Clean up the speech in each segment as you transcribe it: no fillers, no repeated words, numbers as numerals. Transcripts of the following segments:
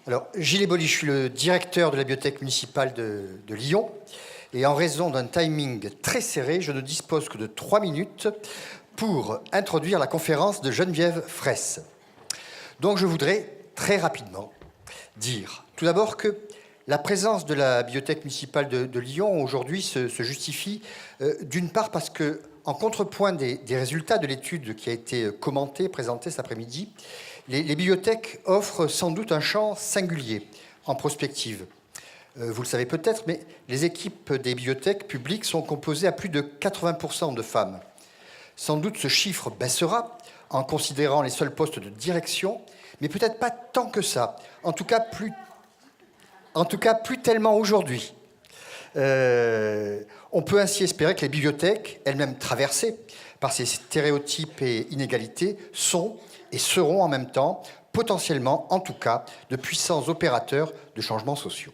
Alors, Gilles Eboli, je suis le directeur de la bibliothèque municipale de Lyon. Et en raison d'un timing très serré, je ne dispose que de 3 minutes pour introduire la conférence de Geneviève Fraisse. Donc, je voudrais très rapidement dire tout d'abord que la présence de la bibliothèque municipale de Lyon aujourd'hui se justifie d'une part parce que, en contrepoint des résultats de l'étude qui a été commentée, présentée cet après-midi, les bibliothèques offrent sans doute un champ singulier en prospective. Vous le savez peut-être, mais les équipes des bibliothèques publiques sont composées à plus de 80% de femmes. Sans doute ce chiffre baissera en considérant les seuls postes de direction, mais peut-être pas tant que ça. En tout cas, plus tellement aujourd'hui. On peut ainsi espérer que les bibliothèques, elles-mêmes traversées par ces stéréotypes et inégalités, sont et seront en même temps, potentiellement, en tout cas, de puissants opérateurs de changements sociaux.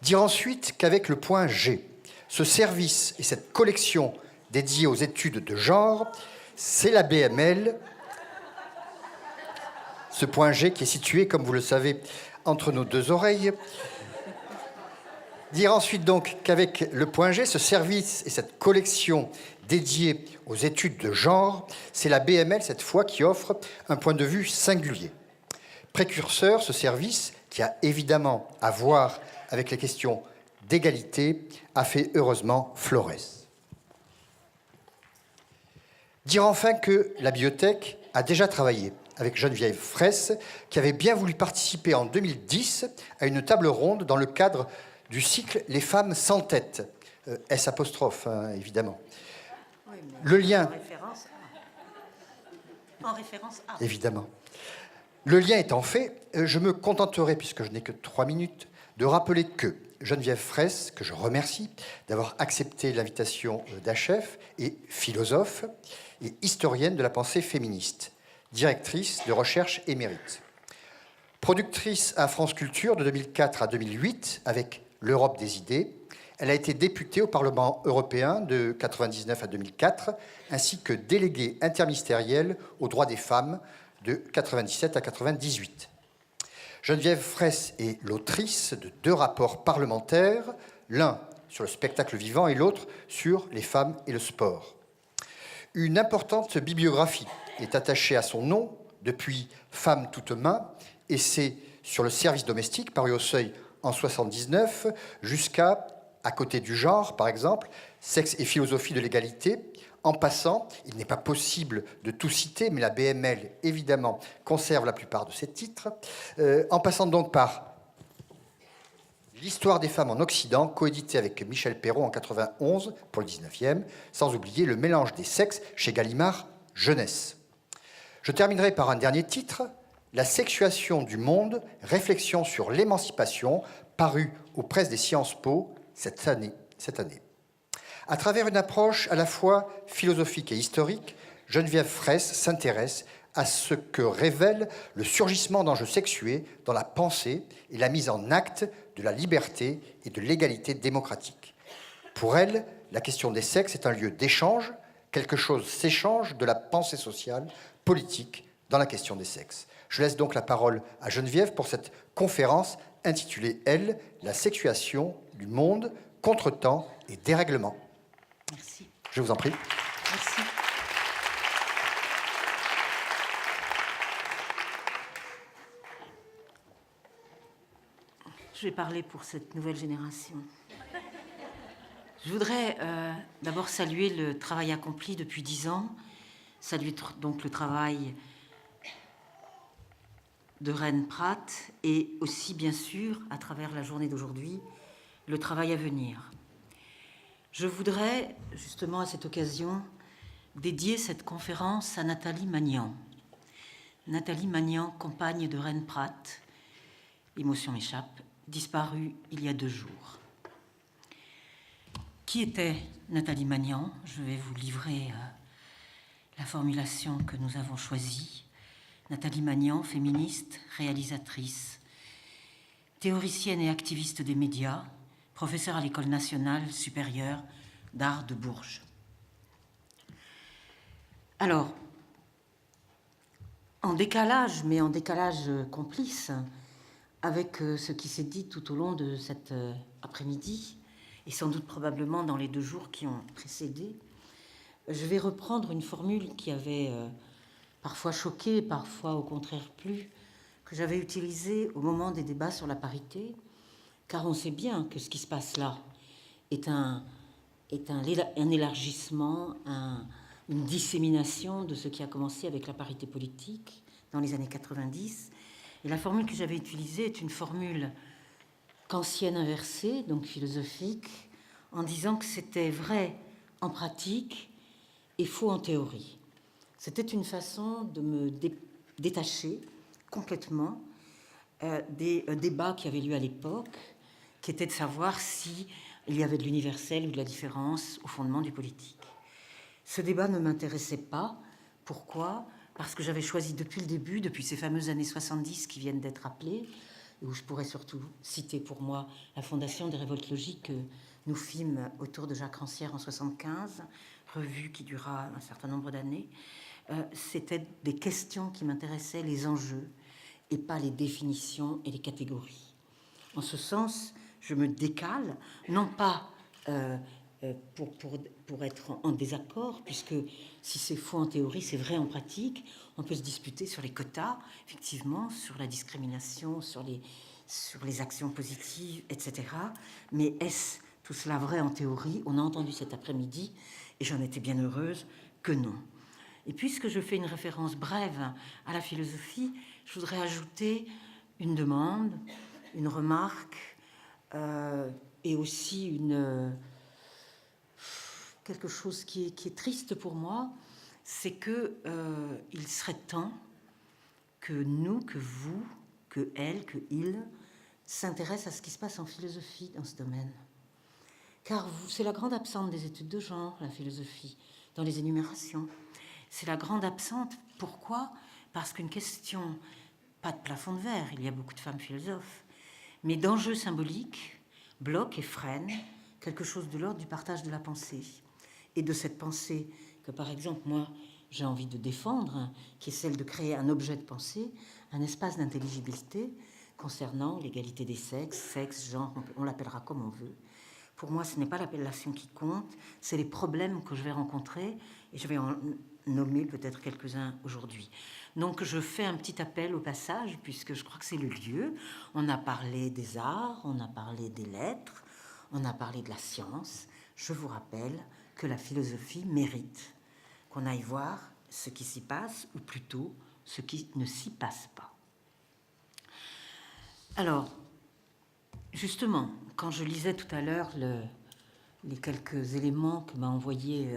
Dire ensuite qu'avec le point G, ce service et cette collection dédiée aux études de genre, c'est la BML, ce point G qui est situé, comme vous le savez, entre nos deux oreilles. Dire ensuite donc qu'avec le point G, ce service et cette collection dédiée aux études de genre, c'est la BML cette fois qui offre un point de vue singulier. Précurseur, ce service, qui a évidemment à voir avec les questions d'égalité, a fait heureusement florès. Dire enfin que la bibliothèque a déjà travaillé avec Geneviève Fraisse, qui avait bien voulu participer en 2010 à une table ronde dans le cadre du cycle « Les femmes sans tête », S apostrophe, hein, évidemment. Oui, le lien... En référence à. Évidemment. Le lien étant fait, je me contenterai, puisque je n'ai que 3 minutes, de rappeler que Geneviève Fraisse, que je remercie d'avoir accepté l'invitation d'HF, est philosophe et historienne de la pensée féministe, directrice de recherche émérite. Productrice à France Culture de 2004 à 2008 avec l'Europe des idées, elle a été députée au Parlement européen de 1999 à 2004, ainsi que déléguée interministérielle aux droits des femmes de 1997 à 1998. Geneviève Fraisse est l'autrice de 2 rapports parlementaires, l'un sur le spectacle vivant et l'autre sur les femmes et le sport. Une importante bibliographie est attachée à son nom depuis Femmes toutes mains, essai sur le service domestique paru au Seuil en 1979, jusqu'à À côté du genre, par exemple, Sexe et philosophie de l'égalité. En passant, il n'est pas possible de tout citer, mais la BML, évidemment, conserve la plupart de ses titres. En passant donc par L'histoire des femmes en Occident, coédité avec Michel Perrault en 1991 pour le 19e, sans oublier Le mélange des sexes chez Gallimard Jeunesse. Je terminerai par un dernier titre, La sexuation du monde, réflexion sur l'émancipation, paru aux presses des Sciences Po cette année. À travers une approche à la fois philosophique et historique, Geneviève Fraisse s'intéresse à ce que révèle le surgissement d'enjeux sexués dans la pensée et la mise en acte de la liberté et de l'égalité démocratique. Pour elle, la question des sexes est un lieu d'échange, quelque chose s'échange de la pensée sociale, politique, dans la question des sexes. Je laisse donc la parole à Geneviève pour cette conférence intitulée, elle, La sexuation du monde, contretemps et dérèglement. Merci. Je vous en prie. Merci. Je vais parler pour cette nouvelle génération. Je voudrais d'abord saluer le travail accompli depuis 10 ans, saluer donc le travail de Reine Pratt et aussi, bien sûr, à travers la journée d'aujourd'hui, le travail à venir. Je voudrais, justement, à cette occasion, dédier cette conférence à Nathalie Magnan. Nathalie Magnan, compagne de Reine Pratt, émotion m'échappe, disparue il y a 2 jours. Qui était Nathalie Magnan? Je vais vous livrer la formulation que nous avons choisie. Nathalie Magnan, féministe, réalisatrice, théoricienne et activiste des médias, professeure à l'École nationale supérieure d'art de Bourges. Alors, en décalage, mais en décalage complice, avec ce qui s'est dit tout au long de cet après-midi, et sans doute probablement dans les 2 jours qui ont précédé, je vais reprendre une formule qui avait parfois choqué, parfois au contraire plu, que j'avais utilisée au moment des débats sur la parité, car on sait bien que ce qui se passe là est un élargissement, une dissémination de ce qui a commencé avec la parité politique dans les années 90. Et la formule que j'avais utilisée est une formule kantienne inversée, donc philosophique, en disant que c'était vrai en pratique et faux en théorie. C'était une façon de me détacher complètement des débats qui avaient lieu à l'époque, qui étaient de savoir si il y avait de l'universel ou de la différence au fondement du politique. Ce débat ne m'intéressait pas. Pourquoi ? Parce que j'avais choisi depuis le début, depuis ces fameuses années 70 qui viennent d'être rappelées, où je pourrais surtout citer pour moi la fondation des révoltes logiques que nous fîmes autour de Jacques Rancière en 75, revue qui dura un certain nombre d'années. C'était des questions qui m'intéressaient, les enjeux, et pas les définitions et les catégories. En ce sens, je me décale, non pas pour être en désaccord, puisque si c'est faux en théorie, c'est vrai en pratique. On peut se disputer sur les quotas, effectivement, sur la discrimination, sur les actions positives, etc. Mais est-ce tout cela vrai en théorie? On a entendu cet après-midi, et j'en étais bien heureuse, que non. Et puisque je fais une référence brève à la philosophie, je voudrais ajouter une demande, une remarque, et aussi quelque chose qui est triste pour moi, c'est que il serait temps que nous, que vous, que elle, que il s'intéressent à ce qui se passe en philosophie dans ce domaine. Car c'est la grande absente des études de genre, la philosophie, dans les énumérations. C'est la grande absente. Pourquoi ? Parce qu'une question, pas de plafond de verre, il y a beaucoup de femmes philosophes, mais d'enjeux symboliques, bloque et freine quelque chose de l'ordre du partage de la pensée. Et de cette pensée que, par exemple, moi, j'ai envie de défendre, qui est celle de créer un objet de pensée, un espace d'intelligibilité concernant l'égalité des sexes, sexe, genre, on l'appellera comme on veut. Pour moi, ce n'est pas l'appellation qui compte, c'est les problèmes que je vais rencontrer, et je vais en nommer peut-être quelques-uns aujourd'hui. Donc je fais un petit appel au passage, puisque je crois que c'est le lieu. On a parlé des arts, on a parlé des lettres, on a parlé de la science. Je vous rappelle que la philosophie mérite qu'on aille voir ce qui s'y passe, ou plutôt ce qui ne s'y passe pas. Alors, justement, quand je lisais tout à l'heure les quelques éléments que m'a envoyé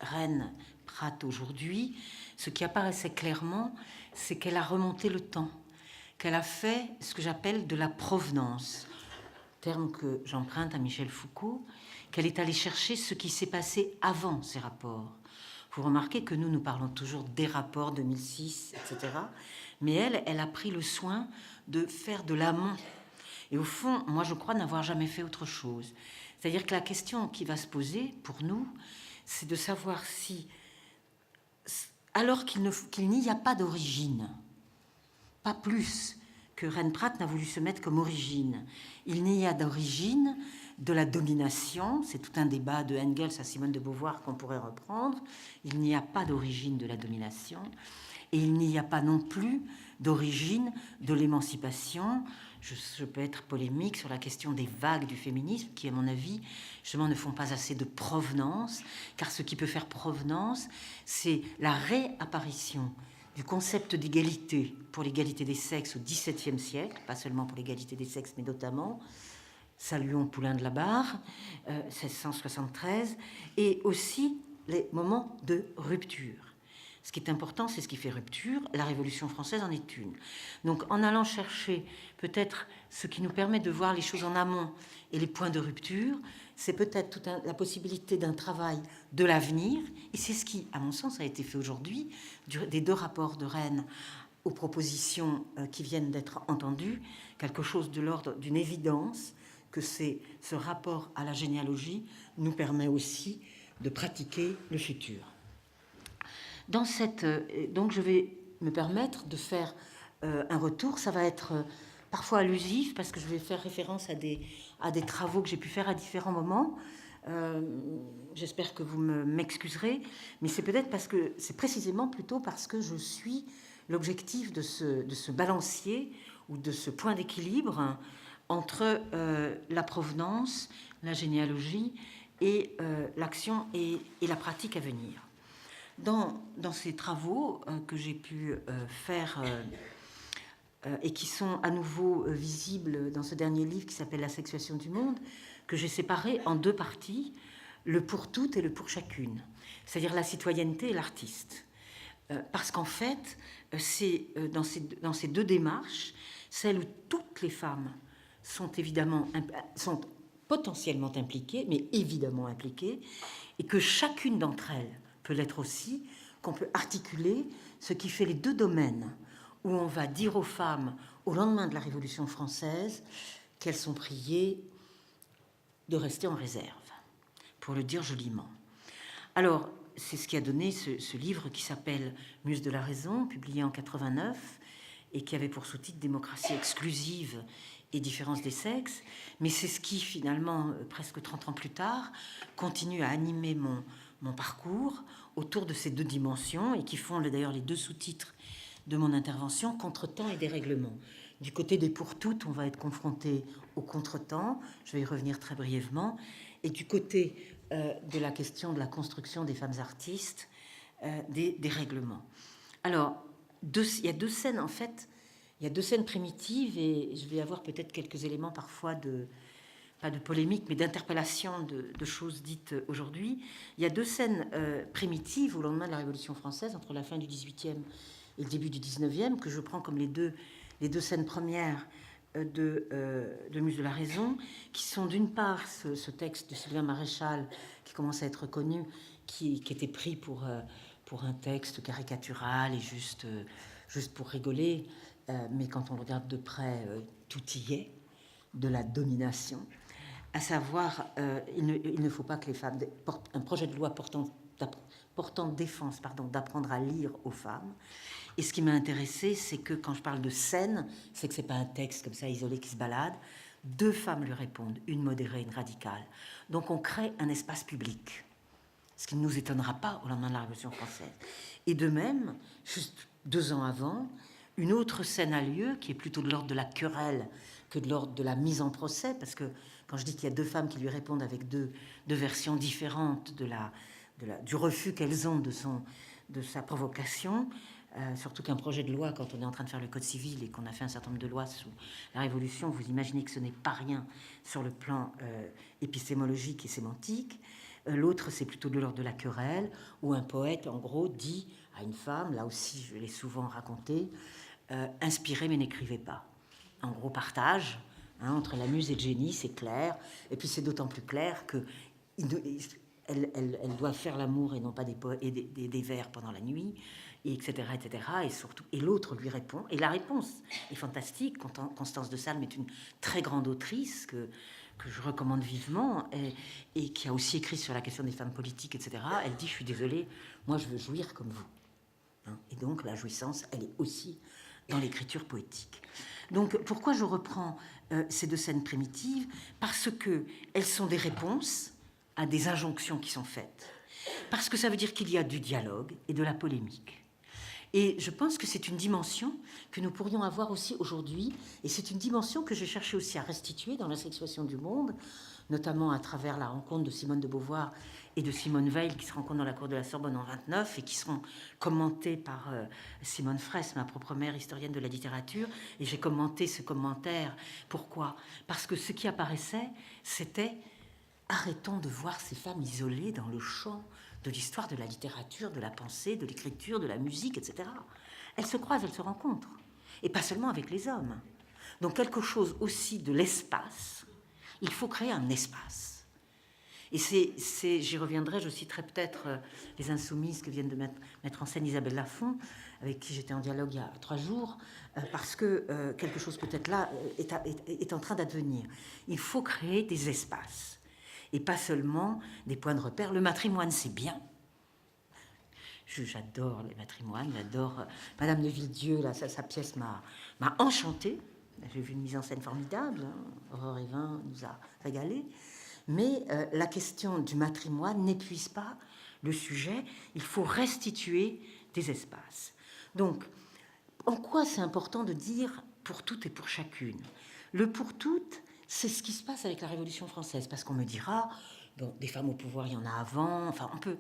Reine Pratt aujourd'hui, ce qui apparaissait clairement, c'est qu'elle a remonté le temps, qu'elle a fait ce que j'appelle de la provenance, terme que j'emprunte à Michel Foucault, qu'elle est allée chercher ce qui s'est passé avant ces rapports. Vous remarquez que nous parlons toujours des rapports 2006, etc. Mais elle a pris le soin de faire de l'amont. Et au fond, moi, je crois n'avoir jamais fait autre chose. C'est-à-dire que la question qui va se poser pour nous, c'est de savoir si, alors qu'il n'y a pas d'origine, pas plus que Reine Pratt n'a voulu se mettre comme origine, il n'y a d'origine de la domination, c'est tout un débat de Engels à Simone de Beauvoir qu'on pourrait reprendre, il n'y a pas d'origine de la domination, et il n'y a pas non plus d'origine de l'émancipation. Je peux être polémique sur la question des vagues du féminisme, qui, à mon avis, justement, ne font pas assez de provenance, car ce qui peut faire provenance, c'est la réapparition du concept d'égalité pour l'égalité des sexes au XVIIe siècle, pas seulement pour l'égalité des sexes, mais notamment, saluons Poulain de la Barre, 1673, et aussi les moments de rupture. Ce qui est important, c'est ce qui fait rupture. La Révolution française en est une. Donc, en allant chercher peut-être ce qui nous permet de voir les choses en amont et les points de rupture, c'est peut-être la possibilité d'un travail de l'avenir. Et c'est ce qui, à mon sens, a été fait aujourd'hui, des 2 rapports de Rennes aux propositions qui viennent d'être entendues, quelque chose de l'ordre d'une évidence que ce rapport à la généalogie nous permet aussi de pratiquer le futur. Donc je vais me permettre de faire un retour. Ça va être parfois allusif, parce que je vais faire référence à des travaux que j'ai pu faire à différents moments. J'espère que vous m'excuserez, mais c'est peut-être parce que c'est précisément plutôt parce que je suis l'objectif de ce balancier ou de ce point d'équilibre entre la provenance, la généalogie et l'action et la pratique à venir. Dans ces travaux que j'ai pu faire et qui sont à nouveau visibles dans ce dernier livre qui s'appelle La sexuation du monde, que j'ai séparé en deux parties, le pour toutes et le pour chacune, c'est-à-dire la citoyenneté et l'artiste. Parce qu'en fait, c'est dans ces deux démarches, celle où toutes les femmes sont potentiellement impliquées, mais évidemment impliquées, et que chacune d'entre elles peut l'être aussi, qu'on peut articuler ce qui fait les deux domaines où on va dire aux femmes, au lendemain de la Révolution française, qu'elles sont priées de rester en réserve, pour le dire joliment. Alors, c'est ce qui a donné ce livre qui s'appelle Muse de la raison, publié en 89, et qui avait pour sous-titre Démocratie exclusive et différence des sexes. Mais c'est ce qui, finalement, presque 30 ans plus tard, continue à animer mon parcours autour de ces deux dimensions et qui font d'ailleurs les deux sous-titres de mon intervention, contretemps et dérèglement. Du côté des pour toutes, on va être confronté au contretemps, je vais y revenir très brièvement, et du côté de la question de la construction des femmes artistes, des dérèglements. Alors, il y a deux scènes, en fait, il y a deux scènes primitives, et je vais avoir peut-être quelques éléments parfois pas de polémique, mais d'interpellation de choses dites aujourd'hui. Il y a deux scènes primitives au lendemain de la Révolution française, entre la fin du XVIIIe et le début du XIXe, que je prends comme les deux scènes premières de Muse de la raison, qui sont d'une part ce texte de Sylvain Maréchal, qui commence à être connu, qui était pris pour un texte caricatural et juste pour rigoler, mais quand on le regarde de près, tout y est, de la domination, à savoir, il ne faut pas que les femmes portent un projet de loi portant défense d'apprendre à lire aux femmes. Et ce qui m'a intéressé, c'est que quand je parle de scène, c'est que c'est pas un texte comme ça isolé qui se balade. Deux femmes lui répondent, une modérée, une radicale. Donc on crée un espace public, ce qui ne nous étonnera pas au lendemain de la Révolution française. Et de même, juste 2 ans avant, une autre scène a lieu, qui est plutôt de l'ordre de la querelle que de l'ordre de la mise en procès, parce que quand je dis qu'il y a deux femmes qui lui répondent avec deux versions différentes du refus qu'elles ont de sa provocation, surtout qu'un projet de loi, quand on est en train de faire le code civil et qu'on a fait un certain nombre de lois sous la Révolution, vous imaginez que ce n'est pas rien sur le plan épistémologique et sémantique. L'autre, c'est plutôt de l'ordre de la querelle, où un poète, en gros, dit à une femme, là aussi je l'ai souvent raconté, inspirez mais n'écrivez pas. En gros, partage entre la muse et le génie, c'est clair, et puis c'est d'autant plus clair que elle doit faire l'amour et non pas des vers pendant la nuit, et etc., etc. Et surtout, et l'autre lui répond, et la réponse est fantastique. Constance de Salm est une très grande autrice que je recommande vivement, et qui a aussi écrit sur la question des femmes politiques, etc. Elle dit, je suis désolée, moi je veux jouir comme vous. Et donc la jouissance, elle est aussi dans l'écriture poétique. Donc pourquoi je reprends ces deux scènes primitives? Parce qu'elles sont des réponses à des injonctions qui sont faites. Parce que ça veut dire qu'il y a du dialogue et de la polémique. Et je pense que c'est une dimension que nous pourrions avoir aussi aujourd'hui, et c'est une dimension que j'ai cherché aussi à restituer dans la sexuation du monde, notamment à travers la rencontre de Simone de Beauvoir et de Simone Veil, qui se rencontrent dans la cour de la Sorbonne en 29 et qui seront commentées par Simone Fraisse, ma propre mère, historienne de la littérature. Et j'ai commenté ce commentaire. Pourquoi? Parce que ce qui apparaissait, c'était « arrêtons de voir ces femmes isolées dans le champ de l'histoire de la littérature, de la pensée, de l'écriture, de la musique, etc. » Elles se croisent, elles se rencontrent. Et pas seulement avec les hommes. Donc quelque chose aussi de l'espace. Il faut créer un espace. Et j'y reviendrai, je citerai peut-être les Insoumises que viennent de mettre en scène Isabelle Lafont, avec qui j'étais en dialogue il y a 3 jours, parce que quelque chose peut-être là est en train d'advenir. Il faut créer des espaces, et pas seulement des points de repère. Le matrimoine, c'est bien. J'adore les matrimoines, j'adore Madame de Villedieu, là, sa pièce m'a enchantée. J'ai vu une mise en scène formidable, hein. Aurore Evin nous a régalé. Mais la question du matrimoine n'épuise pas le sujet. Il faut restituer des espaces. Donc, en quoi c'est important de dire pour toutes et pour chacune? Le pour toutes, c'est ce qui se passe avec la Révolution française, parce qu'on me dira, bon, des femmes au pouvoir, il y en a avant, enfin, on peut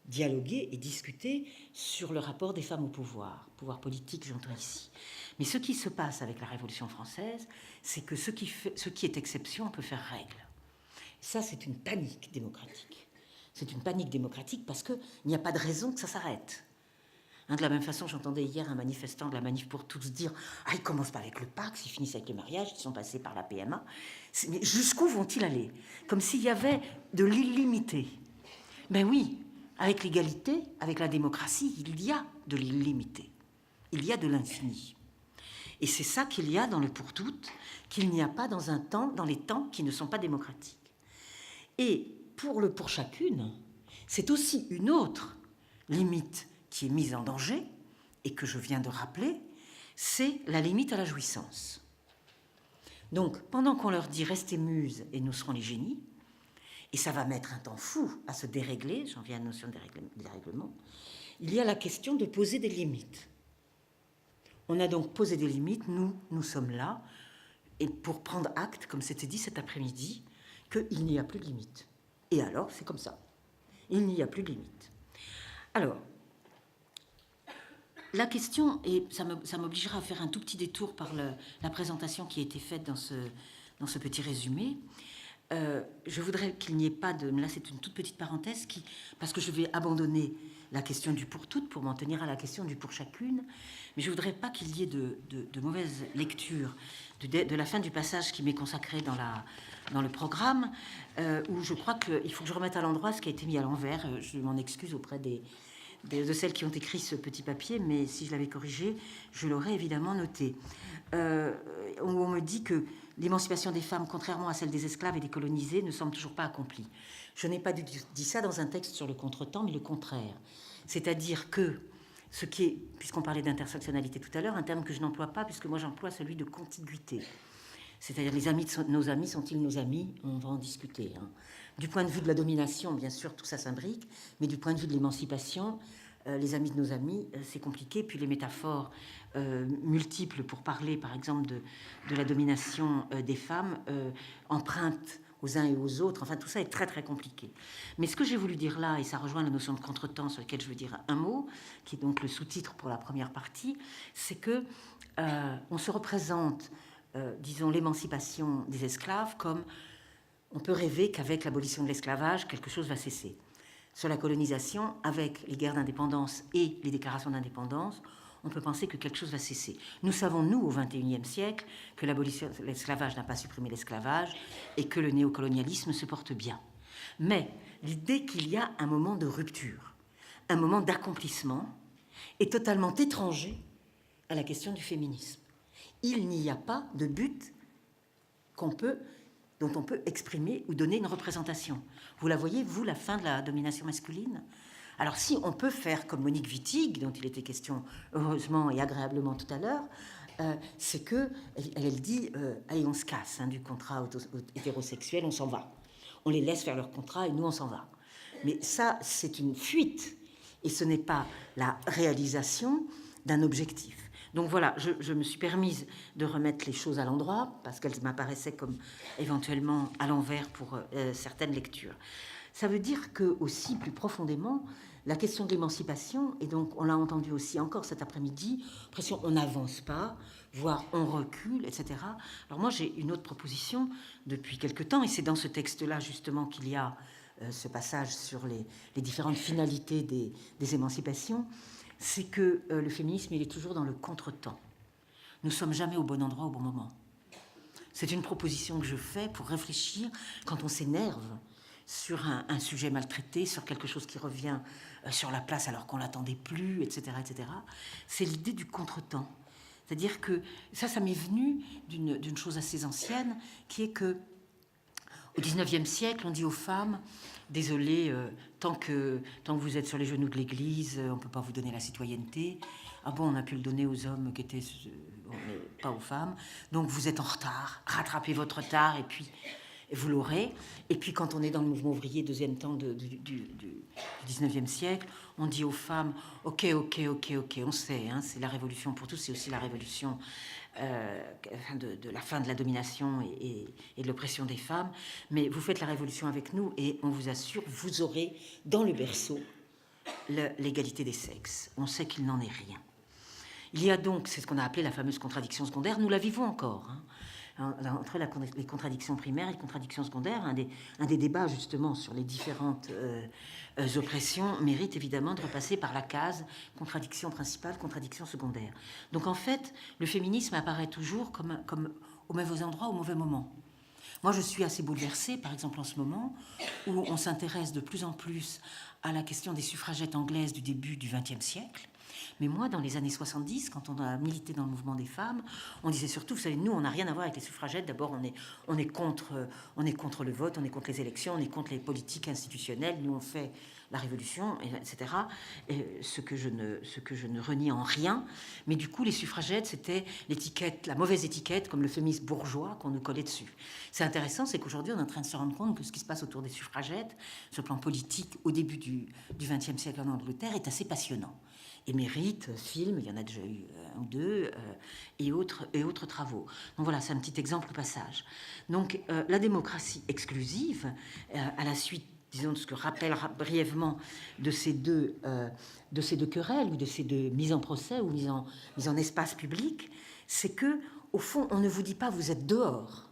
dialoguer et discuter sur le rapport des femmes au pouvoir politique, j'entends ici. Mais ce qui se passe avec la Révolution française, c'est que ce qui est exception peut faire règle. Ça, c'est une panique démocratique. C'est une panique démocratique parce qu'il n'y a pas de raison que ça s'arrête. Hein, de la même façon, j'entendais hier un manifestant de la Manif pour tous dire « Ah, ils commencent pas avec le Pacs, ils finissent avec le mariage, ils sont passés par la PMA. » Mais jusqu'où vont-ils aller? Comme s'il y avait de l'illimité. Ben oui, avec l'égalité, avec la démocratie, il y a de l'illimité. Il y a de l'infini. Et c'est ça qu'il y a dans le pour toutes, qu'il n'y a pas dans les temps qui ne sont pas démocratiques. Et pour le pour chacune, c'est aussi une autre limite qui est mise en danger, et que je viens de rappeler, c'est la limite à la jouissance. Donc, pendant qu'on leur dit « restez muses et nous serons les génies », et ça va mettre un temps fou à se dérégler, j'en viens à la notion de dérèglement, il y a la question de poser des limites. On a donc posé des limites, nous sommes là, et pour prendre acte, comme c'était dit cet après-midi, qu'il n'y a plus de limite. Et alors, c'est comme ça. Il n'y a plus de limite. Alors, la question, et ça m'obligera à faire un tout petit détour par la présentation qui a été faite dans ce petit résumé. Je voudrais qu'il n'y ait pas de... Là, c'est une toute petite parenthèse, parce que je vais abandonner la question du pour toutes pour m'en tenir à la question du pour chacune. Mais je ne voudrais pas qu'il y ait de mauvaise lecture de la fin du passage qui m'est consacré dans le programme, où je crois qu'il faut que je remette à l'endroit ce qui a été mis à l'envers. Je m'en excuse auprès de celles qui ont écrit ce petit papier, mais si je l'avais corrigé, je l'aurais évidemment noté. Où on me dit que l'émancipation des femmes, contrairement à celle des esclaves et des colonisés, ne semble toujours pas accomplie. Je n'ai pas dit ça dans un texte sur le contretemps, mais le contraire. C'est-à-dire que ce qui est, puisqu'on parlait d'intersectionnalité tout à l'heure, un terme que je n'emploie pas, puisque moi j'emploie celui de contiguïté. C'est-à-dire nos amis sont-ils nos amis? On va en discuter. Hein. Du point de vue de la domination, bien sûr, tout ça s'imbrique, mais du point de vue de l'émancipation, les amis de nos amis, c'est compliqué. Puis les métaphores multiples pour parler, par exemple, de la domination des femmes empruntent aux uns et aux autres. Enfin, tout ça est très, très compliqué. Mais ce que j'ai voulu dire là, et ça rejoint la notion de contretemps sur laquelle je veux dire un mot, qui est donc le sous-titre pour la première partie, c'est que on se représente, disons, l'émancipation des esclaves comme on peut rêver qu'avec l'abolition de l'esclavage, quelque chose va cesser. Sur la colonisation, avec les guerres d'indépendance et les déclarations d'indépendance, on peut penser que quelque chose va cesser. Nous savons, nous, au XXIe siècle, que l'abolition de l'esclavage n'a pas supprimé l'esclavage et que le néocolonialisme se porte bien. Mais l'idée qu'il y a un moment de rupture, un moment d'accomplissement, est totalement étranger à la question du féminisme. Il n'y a pas de but dont on peut exprimer ou donner une représentation. Vous la voyez, vous, la fin de la domination masculine? Alors si on peut faire comme Monique Wittig, dont il était question heureusement et agréablement tout à l'heure, c'est que elle dit allez, on se casse du contrat hétérosexuel, on s'en va. On les laisse faire leur contrat et nous on s'en va. Mais ça, c'est une fuite et ce n'est pas la réalisation d'un objectif. Donc voilà, je me suis permise de remettre les choses à l'endroit parce qu'elles m'apparaissaient comme éventuellement à l'envers pour certaines lectures. Ça veut dire que aussi, plus profondément, la question de l'émancipation, et donc on l'a entendu aussi encore cet après-midi, pression on n'avance pas, voire on recule, etc. Alors moi j'ai une autre proposition depuis quelque temps, et c'est dans ce texte-là justement qu'il y a ce passage sur les différentes finalités des émancipations, c'est que le féminisme il est toujours dans le contretemps. Nous ne sommes jamais au bon endroit au bon moment. C'est une proposition que je fais pour réfléchir quand on s'énerve sur un sujet maltraité, sur quelque chose qui revient sur la place alors qu'on ne l'attendait plus, etc., etc. C'est l'idée du contretemps. C'est-à-dire que ça m'est venu d'une chose assez ancienne, qui est que au XIXe siècle, on dit aux femmes « Désolée, tant que vous êtes sur les genoux de l'Église, on ne peut pas vous donner la citoyenneté. » Ah bon, on a pu le donner aux hommes qui étaient mais pas aux femmes. Donc vous êtes en retard, rattrapez votre retard et puis vous l'aurez. Et puis quand on est dans le mouvement ouvrier, deuxième temps du 19e siècle, on dit aux femmes, ok, on sait, hein, c'est la révolution pour tous, c'est aussi la révolution de la fin de la domination et de l'oppression des femmes, mais vous faites la révolution avec nous et on vous assure, vous aurez dans le berceau l'égalité des sexes. On sait qu'il n'en est rien. Il y a donc, c'est ce qu'on a appelé la fameuse contradiction secondaire, nous la vivons encore, hein, entre les contradictions primaires et les contradictions secondaires. Un des débats justement sur les différentes oppressions mérite évidemment de repasser par la case contradiction principale, contradiction secondaire. Donc en fait, le féminisme apparaît toujours comme au mauvais endroit, au mauvais moment. Moi, je suis assez bouleversée, par exemple, en ce moment, où on s'intéresse de plus en plus à la question des suffragettes anglaises du début du XXe siècle. Mais moi, dans les années 70, quand on a milité dans le mouvement des femmes, on disait surtout, vous savez, nous, on n'a rien à voir avec les suffragettes. D'abord, on est contre le vote, on est contre les élections, on est contre les politiques institutionnelles. Nous, on fait la révolution, etc. Ce que je ne renie en rien. Mais du coup, les suffragettes, c'était l'étiquette, la mauvaise étiquette, comme le féminisme bourgeois qu'on nous collait dessus. C'est intéressant, c'est qu'aujourd'hui, on est en train de se rendre compte que ce qui se passe autour des suffragettes, sur le plan politique, au début du XXe siècle en Angleterre, est assez passionnant. Et mérite, film, il y en a déjà eu un ou deux, et autres travaux. Donc voilà, c'est un petit exemple au passage. Donc la démocratie exclusive, à la suite, disons, de ce que rappelle brièvement de ces deux querelles, ou de ces deux mises en procès, ou mises en espace public, c'est que, au fond, on ne vous dit pas vous êtes dehors.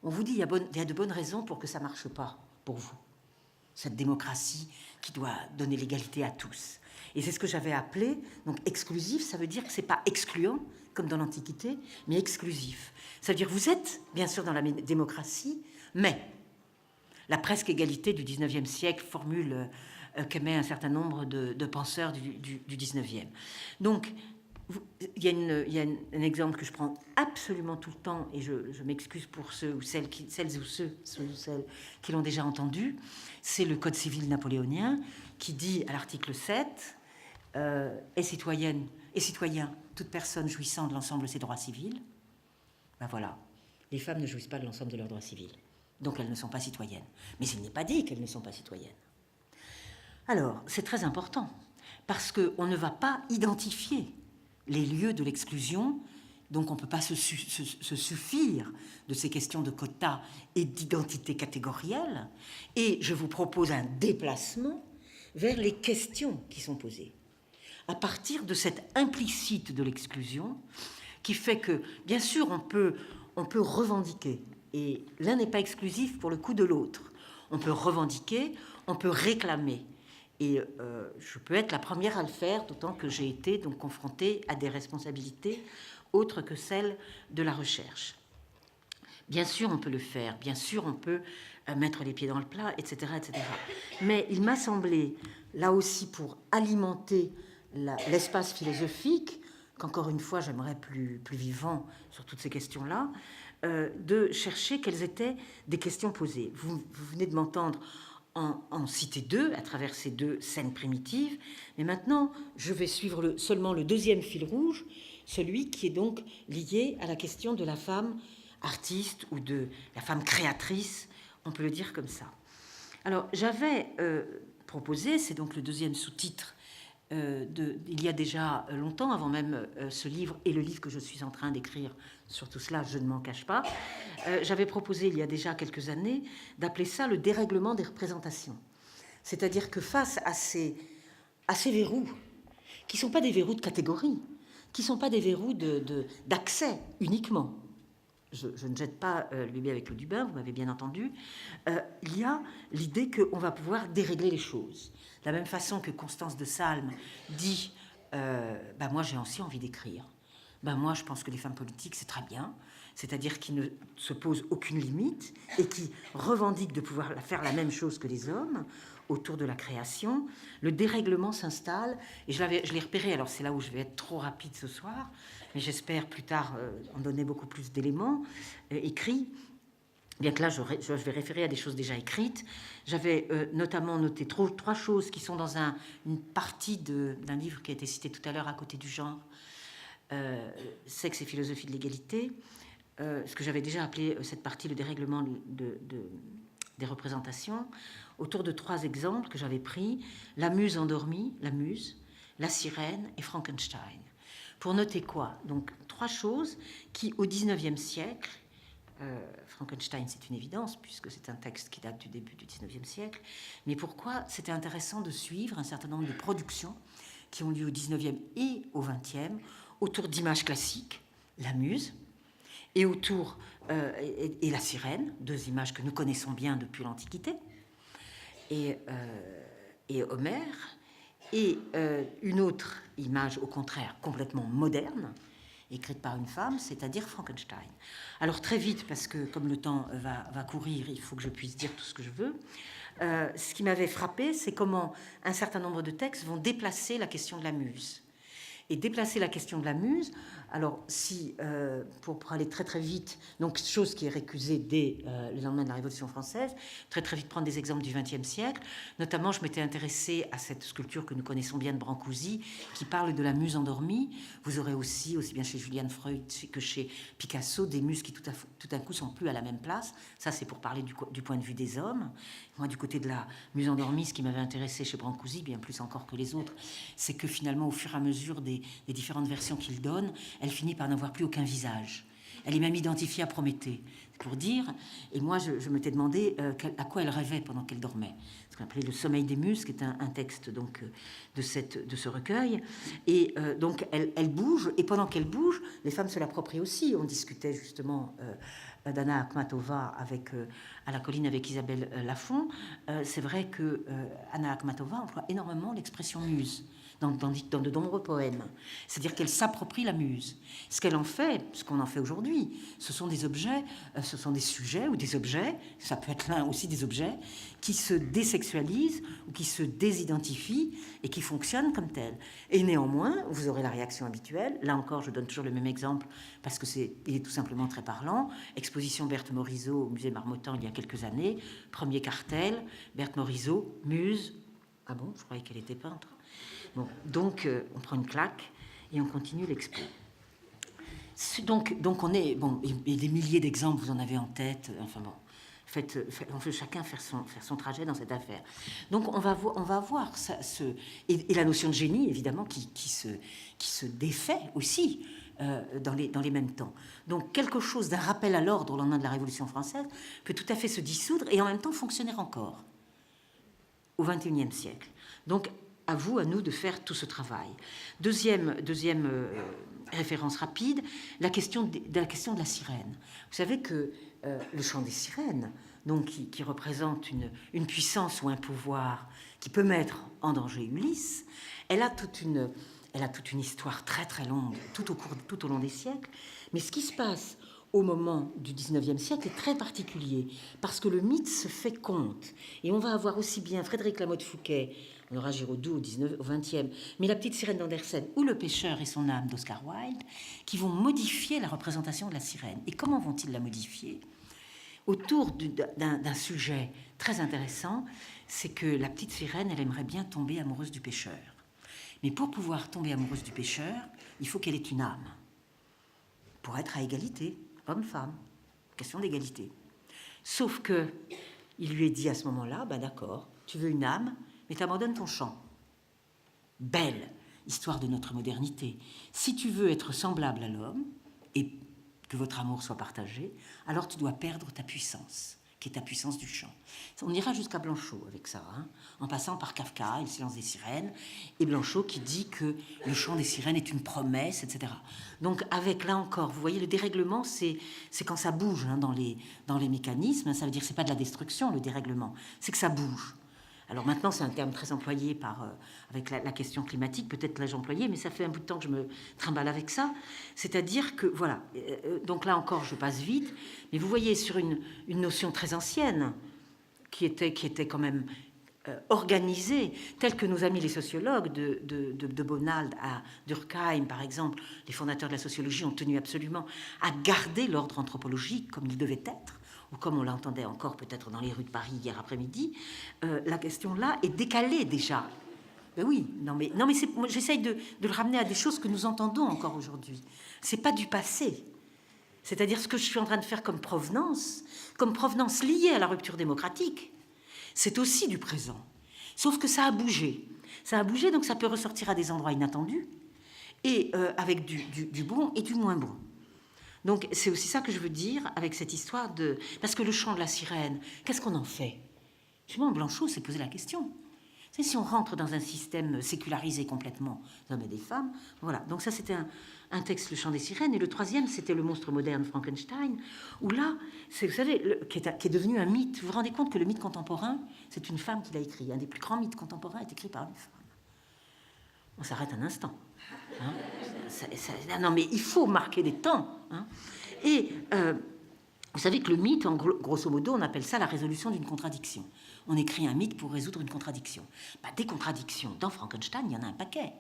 On vous dit il y a de bonnes raisons pour que ça ne marche pas pour vous. Cette démocratie qui doit donner l'égalité à tous. Et c'est ce que j'avais appelé, donc exclusif, ça veut dire que c'est pas excluant, comme dans l'Antiquité, mais exclusif. Ça veut dire que vous êtes, bien sûr, dans la démocratie, mais la presque égalité du 19e siècle, formule qu'émet un certain nombre de penseurs du 19e. Donc, il y a un exemple que je prends absolument tout le temps, et je m'excuse pour celles ou ceux qui l'ont déjà entendu, c'est le Code civil napoléonien qui dit à l'article 7 est citoyenne et citoyen toute personne jouissant de l'ensemble de ses droits civils. Ben voilà, les femmes ne jouissent pas de l'ensemble de leurs droits civils, donc elles ne sont pas citoyennes. Mais il n'est pas dit qu'elles ne sont pas citoyennes. Alors, c'est très important, parce qu'on ne va pas identifier les lieux de l'exclusion, donc on ne peut pas se suffire de ces questions de quotas et d'identité catégorielle, et je vous propose un déplacement vers les questions qui sont posées, à partir de cette implicite de l'exclusion, qui fait que, bien sûr, on peut revendiquer, et l'un n'est pas exclusif pour le coup de l'autre. On peut revendiquer, on peut réclamer, et je peux être la première à le faire, d'autant que j'ai été donc confrontée à des responsabilités autres que celles de la recherche. Bien sûr, on peut le faire, bien sûr, on peut mettre les pieds dans le plat, etc., etc. Mais il m'a semblé, là aussi, pour alimenter l'espace philosophique, qu'encore une fois, j'aimerais plus vivant sur toutes ces questions-là, de chercher quelles étaient des questions posées. Vous venez de m'entendre en citer deux, à travers ces deux scènes primitives, mais maintenant, je vais suivre seulement le deuxième fil rouge, celui qui est donc lié à la question de la femme artiste ou de la femme créatrice, on peut le dire comme ça. Alors, j'avais proposé, c'est donc le deuxième sous-titre, il y a déjà longtemps, avant même ce livre et le livre que je suis en train d'écrire sur tout cela, je ne m'en cache pas, j'avais proposé il y a déjà quelques années d'appeler ça le dérèglement des représentations. C'est-à-dire que face à ces verrous, qui ne sont pas des verrous de catégorie, qui ne sont pas des verrous d'accès uniquement, je ne jette pas le bébé avec l'eau du bain, vous m'avez bien entendu, il y a l'idée qu'on va pouvoir dérégler les choses. De la même façon que Constance de Salm dit moi j'ai aussi envie d'écrire. Moi je pense que les femmes politiques c'est très bien, c'est-à-dire qui ne se posent aucune limite et qui revendiquent de pouvoir faire la même chose que les hommes autour de la création. Le dérèglement s'installe et je l'ai repéré, alors c'est là où je vais être trop rapide ce soir, mais j'espère plus tard en donner beaucoup plus d'éléments écrits. Bien que là, je vais référer à des choses déjà écrites. J'avais notamment noté trois choses qui sont dans une partie d'un livre qui a été cité tout à l'heure, À côté du genre, Sexe et philosophie de l'égalité, ce que j'avais déjà appelé cette partie le dérèglement des représentations, autour de 3 exemples que j'avais pris, la muse endormie, la muse, la sirène et Frankenstein. Pour noter quoi? Donc 3 choses qui, au XIXe siècle, Frankenstein, c'est une évidence, puisque c'est un texte qui date du début du XIXe siècle, mais pourquoi c'était intéressant de suivre un certain nombre de productions qui ont lieu au XIXe et au XXe, autour d'images classiques, la muse, et autour et la sirène, 2 images que nous connaissons bien depuis l'Antiquité, et Homère, et une autre image, au contraire, complètement moderne, écrite par une femme, c'est-à-dire Frankenstein. Alors très vite, parce que comme le temps va courir, il faut que je puisse dire tout ce que je veux, ce qui m'avait frappé, c'est comment un certain nombre de textes vont déplacer la question de la muse. Et déplacer la question de la muse, alors si, pour aller très très vite, donc chose qui est récusée dès le lendemain de la Révolution française, très très vite prendre des exemples du XXe siècle, notamment je m'étais intéressée à cette sculpture que nous connaissons bien de Brancusi, qui parle de la muse endormie. Vous aurez aussi bien chez Julian Freud que chez Picasso, des muses qui tout d'un coup sont plus à la même place. Ça c'est pour parler du point de vue des hommes. Moi du côté de la muse endormie, ce qui m'avait intéressé chez Brancusi, bien plus encore que les autres, c'est que finalement au fur et à mesure des différentes versions qu'il donne, elle finit par n'avoir plus aucun visage. Elle est même identifiée à Prométhée, pour dire. Et moi, je m'étais demandé à quoi elle rêvait pendant qu'elle dormait. Ce qu'on appelait le sommeil des muses, qui est un texte donc de ce recueil. Et donc elle bouge, et pendant qu'elle bouge, les femmes se l'approprient aussi. On discutait justement d'Anna Akhmatova à la colline avec Isabelle Lafont. C'est vrai que Anna Akhmatova emploie énormément l'expression muse dans de nombreux poèmes. C'est-à-dire qu'elle s'approprie la muse. Ce qu'elle en fait, ce qu'on en fait aujourd'hui, ce sont des objets, ce sont des sujets ou des objets, ça peut être là aussi des objets, qui se désexualisent ou qui se désidentifient et qui fonctionnent comme tels. Et néanmoins, vous aurez la réaction habituelle. Là encore, je donne toujours le même exemple parce que il est tout simplement très parlant. Exposition Berthe Morisot au musée Marmottan il y a quelques années. Premier cartel, Berthe Morisot, muse. Ah bon, je croyais qu'elle était peintre. Bon, donc on prend une claque et on continue l'expo. Donc on est bon, et des milliers d'exemples vous en avez en tête. Enfin bon, on fait chacun faire son trajet dans cette affaire. Donc on va voir ça, et la notion de génie évidemment qui se défait aussi dans les mêmes temps. Donc quelque chose d'un rappel à l'ordre au lendemain de la Révolution française peut tout à fait se dissoudre et en même temps fonctionner encore au XXIe siècle. Donc à nous de faire tout ce travail. Deuxième référence rapide, la question de la sirène. Vous savez que le chant des sirènes, donc qui représente une puissance ou un pouvoir qui peut mettre en danger Ulysse, elle a toute une histoire très très longue, tout au long des siècles. Mais ce qui se passe au moment du XIXe siècle est très particulier, parce que le mythe se fait conte. Et on va avoir aussi bien Frédéric Lamotte Fouquet, on aura Giraudoux au XXe, mais La petite sirène d'Andersen ou Le pêcheur et son âme d'Oscar Wilde, qui vont modifier la représentation de la sirène. Et comment vont-ils la modifier? Autour d'un sujet très intéressant, c'est que la petite sirène, elle aimerait bien tomber amoureuse du pêcheur. Mais pour pouvoir tomber amoureuse du pêcheur, il faut qu'elle ait une âme, pour être à égalité, homme-femme, question d'égalité. Sauf que il lui est dit à ce moment-là, ben d'accord, tu veux une âme, mais t'abandonnes ton chant. Belle histoire de notre modernité. Si tu veux être semblable à l'homme et que votre amour soit partagé, alors tu dois perdre ta puissance, qui est ta puissance du chant. On ira jusqu'à Blanchot avec ça, en passant par Kafka et Le silence des sirènes, et Blanchot qui dit que le chant des sirènes est une promesse, etc. Donc avec, là encore, vous voyez, le dérèglement, c'est quand ça bouge dans les mécanismes, ça veut dire que c'est pas de la destruction, le dérèglement, c'est que ça bouge. Alors maintenant, c'est un terme très employé avec la question climatique, peut-être l'ai-je employé, mais ça fait un bout de temps que je me trimballe avec ça. C'est-à-dire que, voilà, donc là encore, je passe vite, mais vous voyez sur une notion très ancienne, qui était quand même organisée, telle que nos amis les sociologues, de Bonald à Durkheim, par exemple, les fondateurs de la sociologie ont tenu absolument à garder l'ordre anthropologique comme il devait être, ou comme on l'entendait encore peut-être dans les rues de Paris hier après-midi, la question là est décalée déjà. Ben oui, non mais moi, j'essaye de le ramener à des choses que nous entendons encore aujourd'hui. C'est pas du passé. C'est-à-dire ce que je suis en train de faire comme provenance liée à la rupture démocratique, c'est aussi du présent. Sauf que ça a bougé. Ça a bougé, donc ça peut ressortir à des endroits inattendus, et avec du bon et du moins bon. Donc c'est aussi ça que je veux dire avec cette histoire de... Parce que le chant de la sirène, qu'est-ce qu'on en fait? Justement, Blanchot s'est posé la question. C'est si on rentre dans un système sécularisé complètement, des hommes et des femmes, voilà. Donc ça, c'était un texte, Le chant des sirènes, et le troisième, c'était Le monstre moderne, Frankenstein, où là, vous savez, qui est devenu un mythe. Vous vous rendez compte que le mythe contemporain, c'est une femme qui l'a écrit. Un des plus grands mythes contemporains est écrit par une femme. On s'arrête un instant. Hein, non, mais il faut marquer des temps. Hein. Et vous savez que le mythe, grosso modo, on appelle ça la résolution d'une contradiction. On écrit un mythe pour résoudre une contradiction. Bah, des contradictions, dans Frankenstein, il y en a un paquet.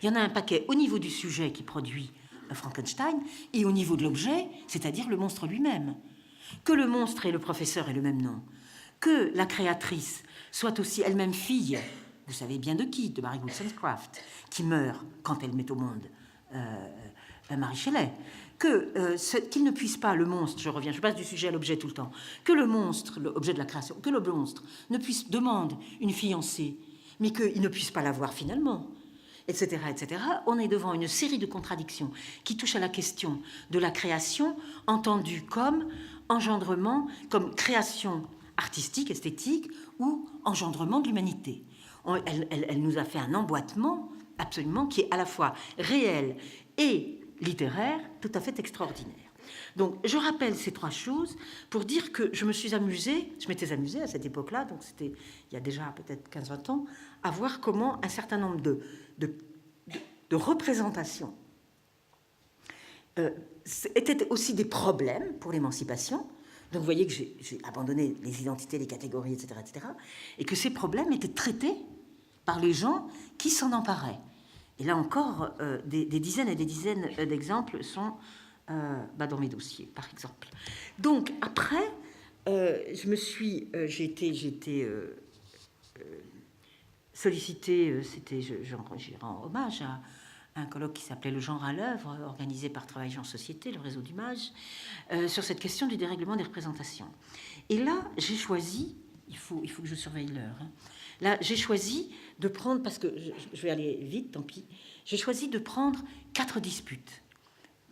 Il y en a un paquet au niveau du sujet qui produit Frankenstein et au niveau de l'objet, c'est-à-dire le monstre lui-même. Que le monstre et le professeur aient le même nom, que la créatrice soit aussi elle-même fille, vous savez bien de qui, de Mary Wollstonecraft, qui meurt quand elle met au monde Marie Shelley, qu'il ne puisse pas, le monstre, je passe du sujet à l'objet tout le temps, que le monstre, l'objet de la création, que le monstre ne puisse demander une fiancée, mais qu'il ne puisse pas l'avoir finalement, etc., etc. On est devant une série de contradictions qui touchent à la question de la création entendue comme engendrement, comme création artistique, esthétique, ou engendrement de l'humanité. Elle nous a fait un emboîtement absolument qui est à la fois réel et littéraire, tout à fait extraordinaire. Donc, je rappelle ces trois choses pour dire que je m'étais amusée à cette époque-là, donc c'était il y a déjà peut-être 15-20 ans, à voir comment un certain nombre de représentations étaient aussi des problèmes pour l'émancipation. Donc, vous voyez que j'ai abandonné les identités, les catégories, etc., et que ces problèmes étaient traités par les gens qui s'en emparaient. Et là encore, des dizaines et des dizaines d'exemples sont dans mes dossiers, par exemple. Donc, après, j'ai été sollicitée, j'y rends hommage à un colloque qui s'appelait Le genre à l'œuvre, organisé par Travail en Société, le réseau d'Images, sur cette question du dérèglement des représentations. Et là, j'ai choisi, il faut que je surveille l'heure, hein. Là, j'ai choisi de prendre, parce que je vais aller vite, tant pis, j'ai choisi de prendre 4 disputes.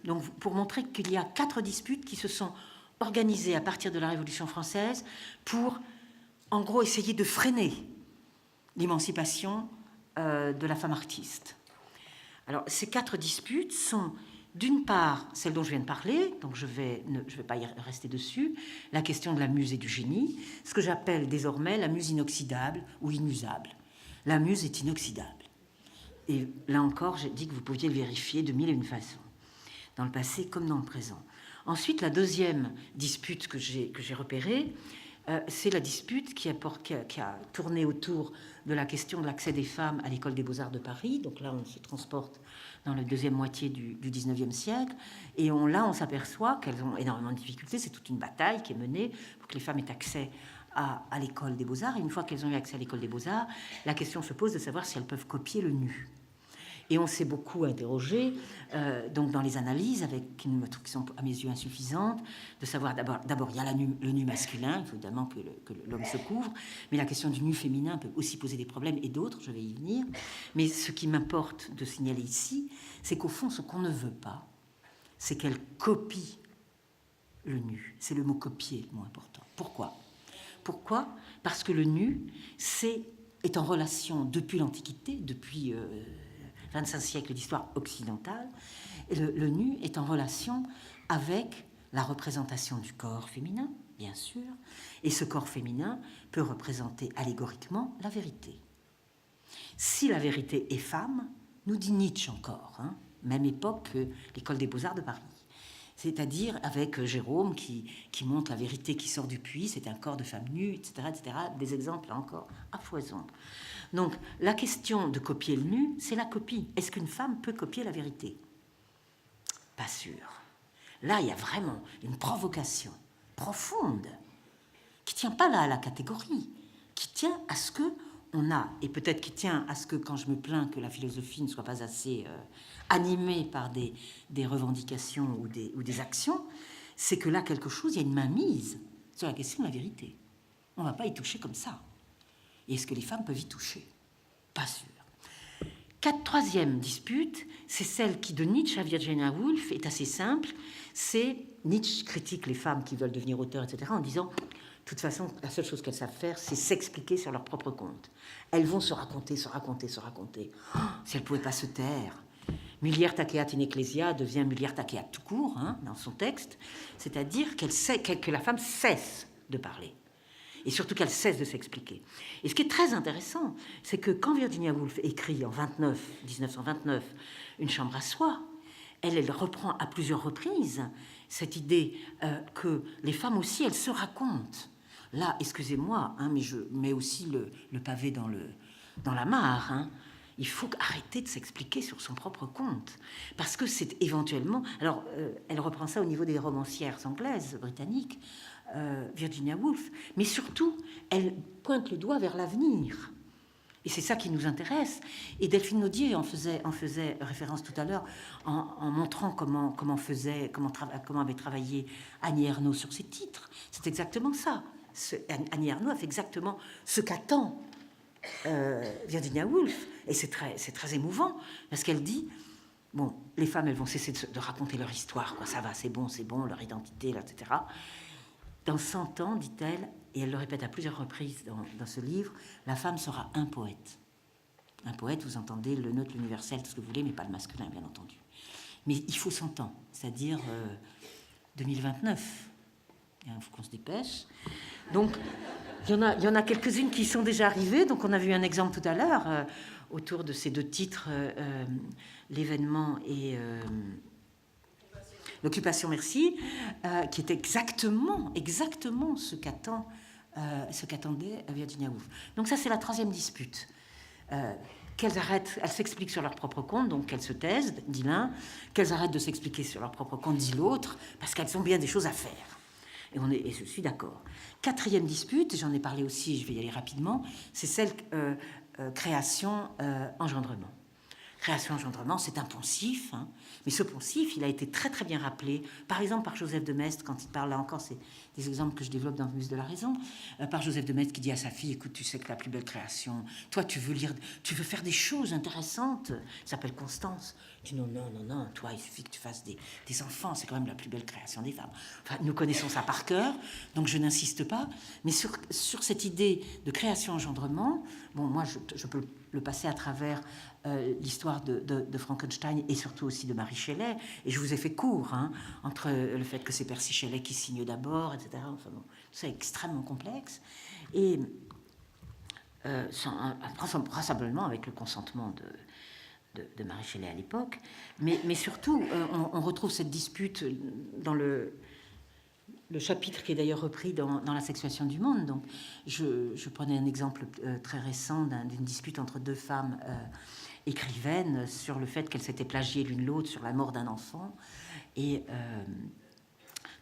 Donc, pour montrer qu'il y a 4 disputes qui se sont organisées à partir de la Révolution française pour, en gros, essayer de freiner l'émancipation de la femme artiste. Alors, ces 4 disputes sont, d'une part, celle dont je viens de parler, donc je vais pas y rester dessus, la question de la muse et du génie, ce que j'appelle désormais la muse inoxydable ou inusable. La muse est inoxydable. Et là encore, j'ai dit que vous pouviez le vérifier de mille et une façons, dans le passé comme dans le présent. Ensuite, la deuxième dispute que j'ai repérée, c'est la dispute qui a tourné autour de la question de l'accès des femmes à l'école des beaux-arts de Paris. Donc là, on se transporte dans la deuxième moitié du 19e siècle. Et on s'aperçoit qu'elles ont énormément de difficultés. C'est toute une bataille qui est menée pour que les femmes aient accès à l'école des beaux-arts. Et une fois qu'elles ont eu accès à l'école des beaux-arts, la question se pose de savoir si elles peuvent copier le nu. Et on s'est beaucoup interrogé, donc dans les analyses, qui sont à mes yeux insuffisantes, de savoir d'abord il y a le nu masculin, il faut évidemment que l'homme se couvre, mais la question du nu féminin peut aussi poser des problèmes, et d'autres, je vais y venir. Mais ce qui m'importe de signaler ici, c'est qu'au fond, ce qu'on ne veut pas, c'est qu'elle copie le nu. C'est le mot copier le mot important. Pourquoi ? Parce que le nu est en relation depuis l'Antiquité, depuis 25 siècles d'histoire occidentale, et le nu est en relation avec la représentation du corps féminin, bien sûr, et ce corps féminin peut représenter allégoriquement la vérité. Si la vérité est femme, nous dit Nietzsche encore, même époque que l'école des beaux-arts de Paris. C'est-à-dire avec Jérôme qui montre la vérité qui sort du puits, c'est un corps de femme nue, etc., etc. Des exemples là encore à foison. Donc la question de copier le nu, c'est la copie. Est-ce qu'une femme peut copier la vérité ? Pas sûr. Là, il y a vraiment une provocation profonde qui tient pas là à la catégorie, qui tient à ce que on a, et peut-être qui tient à ce que quand je me plains que la philosophie ne soit pas assez animée par des revendications ou des actions, c'est que là, quelque chose, il y a une mainmise sur la question de la vérité. On ne va pas y toucher comme ça. Et est-ce que les femmes peuvent y toucher? Pas sûr. Troisième dispute, c'est celle qui, de Nietzsche à Virginia Woolf, est assez simple. C'est Nietzsche critique les femmes qui veulent devenir auteurs, etc., en disant, de toute façon, la seule chose qu'elles savent faire, c'est s'expliquer sur leur propre compte. Elles vont se raconter. Oh, si elles ne pouvaient pas se taire. Mulier taceat in ecclesia devient Mulier taceat tout court, dans son texte, c'est-à-dire que la femme cesse de parler. Et surtout qu'elle cesse de s'expliquer. Et ce qui est très intéressant, c'est que quand Virginia Woolf écrit en 1929, Une chambre à soi, elle reprend à plusieurs reprises cette idée que les femmes aussi, elles se racontent. Là, excusez-moi, mais je mets aussi le pavé dans la mare. Il faut arrêter de s'expliquer sur son propre compte. Parce que c'est éventuellement... Alors, elle reprend ça au niveau des romancières anglaises, britanniques, Virginia Woolf, mais surtout, elle pointe le doigt vers l'avenir. Et c'est ça qui nous intéresse. Et Delphine Naudier en faisait référence tout à l'heure en montrant comment avait travaillé Annie Ernaux sur ses titres. C'est exactement ça. Annie Ernaux a fait exactement ce qu'attend Virginia Woolf. Et c'est très émouvant, parce qu'elle dit... Bon, les femmes, elles vont cesser de raconter leur histoire. Ça va, c'est bon, leur identité, là, etc. Dans 100 ans, dit-elle, et elle le répète à plusieurs reprises dans ce livre, la femme sera un poète. Un poète, vous entendez le neutre, l'universel, tout ce que vous voulez, mais pas le masculin, bien entendu. Mais il faut 100 ans, c'est-à-dire 2029. Il faut qu'on se dépêche. Donc, il y en a quelques-unes qui sont déjà arrivées. Donc, on a vu un exemple tout à l'heure autour de ces deux titres, l'événement et... L'occupation, merci, qui est exactement ce qu'attendait Virginia Woolf. Donc ça, c'est la troisième dispute. Qu'elles arrêtent, elles s'expliquent sur leur propre compte, donc qu'elles se taisent, dit l'un, qu'elles arrêtent de s'expliquer sur leur propre compte, dit l'autre, parce qu'elles ont bien des choses à faire. Et je suis d'accord. Quatrième dispute, j'en ai parlé aussi, je vais y aller rapidement, c'est celle création-engendrement. Création-engendrement, c'est un poncif, mais ce poncif, il a été très très bien rappelé, par exemple par Joseph de Maistre, quand il parle, là encore, c'est des exemples que je développe dans le Muse de la Raison, par Joseph de Maistre qui dit à sa fille, écoute, tu sais que la plus belle création, toi tu veux faire des choses intéressantes, il s'appelle Constance, tu dis non, toi il suffit que tu fasses des enfants, c'est quand même la plus belle création des femmes. Enfin, nous connaissons ça par cœur, donc je n'insiste pas, mais sur cette idée de création-engendrement, bon, moi je peux le passer à travers l'histoire de Frankenstein et surtout aussi de Mary Shelley. Et je vous ai fait court entre le fait que c'est Percy Shelley qui signe d'abord, etc. Enfin bon, c'est extrêmement complexe. Et vraisemblablement avec le consentement de Mary Shelley à l'époque. Mais surtout, on retrouve cette dispute dans le chapitre qui est d'ailleurs repris dans La sexuation du monde. Donc, je prenais un exemple très récent d'une dispute entre deux femmes écrivaines sur le fait qu'elles s'étaient plagiées l'une l'autre sur la mort d'un enfant, et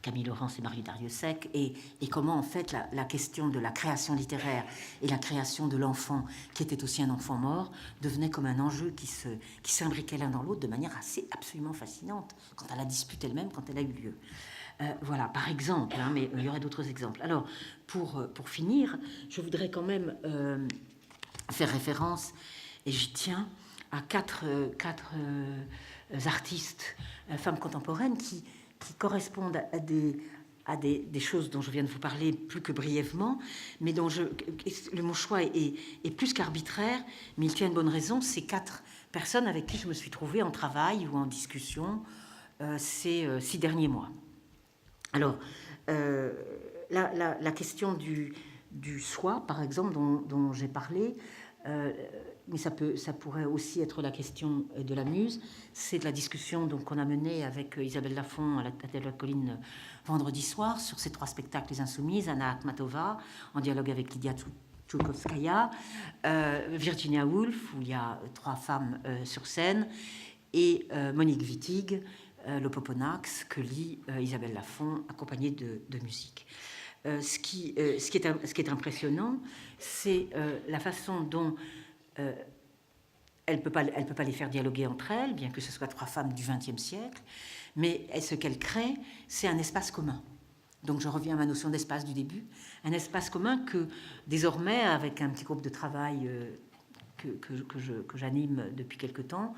Camille Laurence et Marie Darrieussecq, et comment en fait la question de la création littéraire et la création de l'enfant, qui était aussi un enfant mort, devenait comme un enjeu qui s'imbriquait l'un dans l'autre de manière absolument fascinante, quant à la dispute elle-même, quand elle a eu lieu. Voilà, par exemple, mais il y aurait d'autres exemples. Alors, pour finir, je voudrais quand même faire référence, et j'y tiens, à quatre artistes, femmes contemporaines, qui correspondent à des choses dont je viens de vous parler plus que brièvement, mais dont mon choix est plus qu'arbitraire, mais il tient une bonne raison. Ces 4 personnes avec qui je me suis trouvée en travail ou en discussion ces 6 derniers mois. Alors, la question du soi, par exemple, dont j'ai parlé, mais ça pourrait aussi être la question de la muse, c'est de la discussion qu'on a menée avec Isabelle Lafont à la Tête de la Colline vendredi soir sur ces 3 spectacles Les Insoumises, Anna Akhmatova, en dialogue avec Lydia Tchoulkovskaya, Virginia Woolf, où il y a 3 femmes sur scène, et Monique Wittig, l'Opoponax, que lit Isabelle Lafont, accompagnée de musique. Ce qui est impressionnant, c'est la façon dont elle peut pas les faire dialoguer entre elles, bien que ce soit 3 femmes du XXe siècle, mais ce qu'elle crée, c'est un espace commun. Donc je reviens à ma notion d'espace du début, un espace commun que désormais, avec un petit groupe de travail que j'anime depuis quelque temps,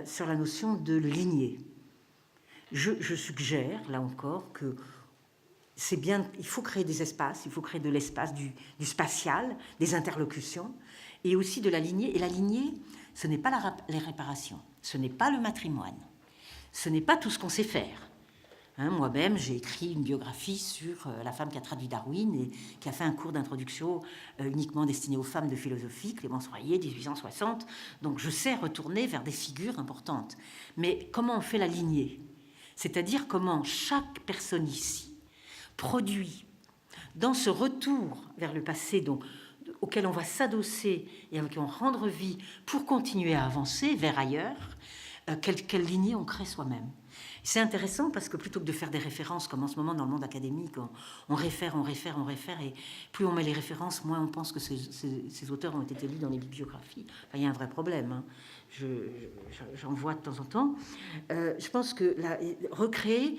sur la notion de lignée. Je suggère, là encore, que c'est bien, il faut créer des espaces, il faut créer de l'espace, du spatial, des interlocutions, et aussi de la lignée. Et la lignée, ce n'est pas les réparations, ce n'est pas le matrimoine, ce n'est pas tout ce qu'on sait faire. Hein, moi-même, j'ai écrit une biographie sur la femme qui a traduit Darwin et qui a fait un cours d'introduction uniquement destiné aux femmes de philosophie, Clémence Royer, 1860. Donc je sais retourner vers des figures importantes. Mais comment on fait la lignée? C'est-à-dire comment chaque personne ici produit, dans ce retour vers le passé auquel on va s'adosser et avec qui on rendre vie pour continuer à avancer vers ailleurs, quelle lignée on crée soi-même. C'est intéressant parce que plutôt que de faire des références, comme en ce moment dans le monde académique, on réfère, et plus on met les références, moins on pense que ces auteurs ont été lus dans les bibliographies. Enfin, il y a un vrai problème, hein. J'en vois de temps en temps. Je pense que recréer